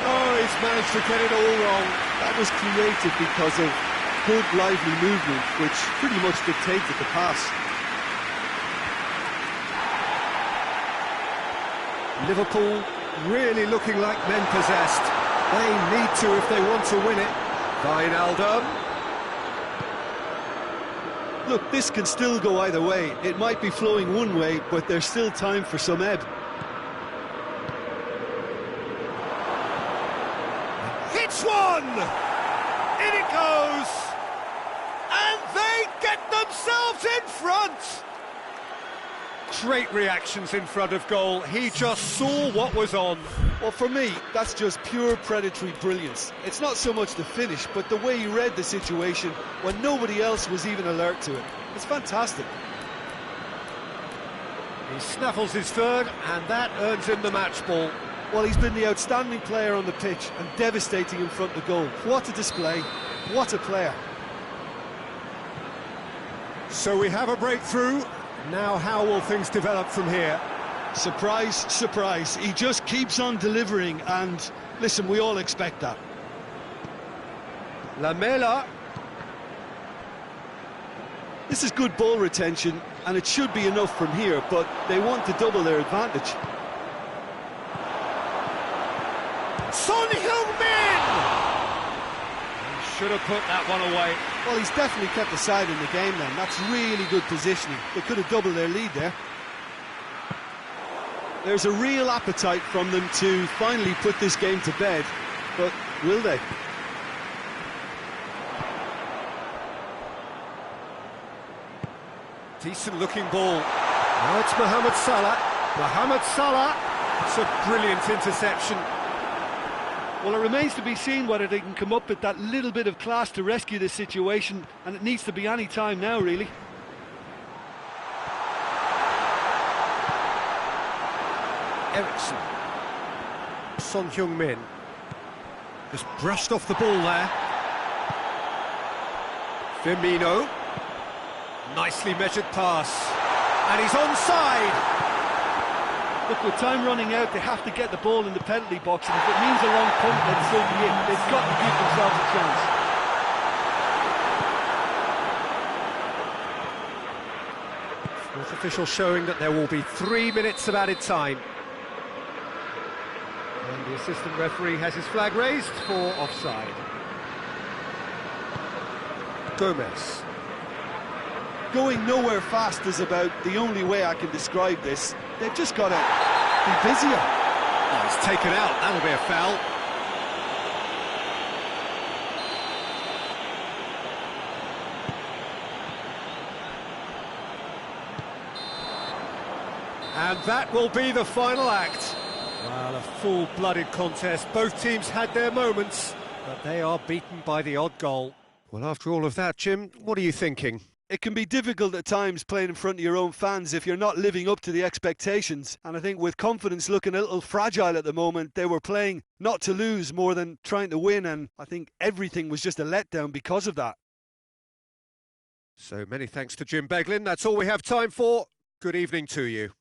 Oh, he's managed to get it all wrong. That was created because of good, lively movement, which pretty much dictated the pass. Liverpool really looking like men possessed. They need to if they want to win it. Wijnaldum. Look, this can still go either way. It might be flowing one way, but there's still time for some ebb. Hits one! In it goes! And they get themselves in front! Great reactions in front of goal. He just saw what was on. Well, for me, that's just pure predatory brilliance. It's not so much the finish, but the way he read the situation when nobody else was even alert to it. It's fantastic. He snaffles his third, and that earns him the match ball. Well, he's been the outstanding player on the pitch and devastating in front of goal. What a display, what a player. So we have a breakthrough. Now how will things develop from here? Surprise, surprise. He just keeps on delivering, and listen, we all expect that. Lamela. This is good ball retention, and it should be enough from here, but they want to double their advantage. Son Heung-min! He should have put that one away. Well, he's definitely kept the side in the game then. That's really good positioning. They could have doubled their lead there. There's a real appetite from them to finally put this game to bed, but will they? Decent looking ball. Now it's Mohamed Salah. Mohamed Salah. It's a brilliant interception. Well, it remains to be seen whether they can come up with that little bit of class to rescue this situation, and it needs to be any time now, really. Ericsson. Son Heung-min. Just brushed off the ball there. Firmino. Nicely measured pass. And he's onside. Look, with time running out, they have to get the ball in the penalty box, and if it means a long punt, then so be it. They've got to give themselves a chance. Fourth official showing that there will be 3 minutes of added time. And the assistant referee has his flag raised for offside. Gomez. Going nowhere fast is about the only way I can describe this. They've just got to be busier. Oh, he's taken out. That'll be a foul. And that will be the final act. Well, a full-blooded contest. Both teams had their moments, but they are beaten by the odd goal. Well, after all of that, Jim, what are you thinking? It can be difficult at times playing in front of your own fans if you're not living up to the expectations. And I think with confidence looking a little fragile at the moment, they were playing not to lose more than trying to win. And I think everything was just a letdown because of that. So many thanks to Jim Beglin. That's all we have time for. Good evening to you.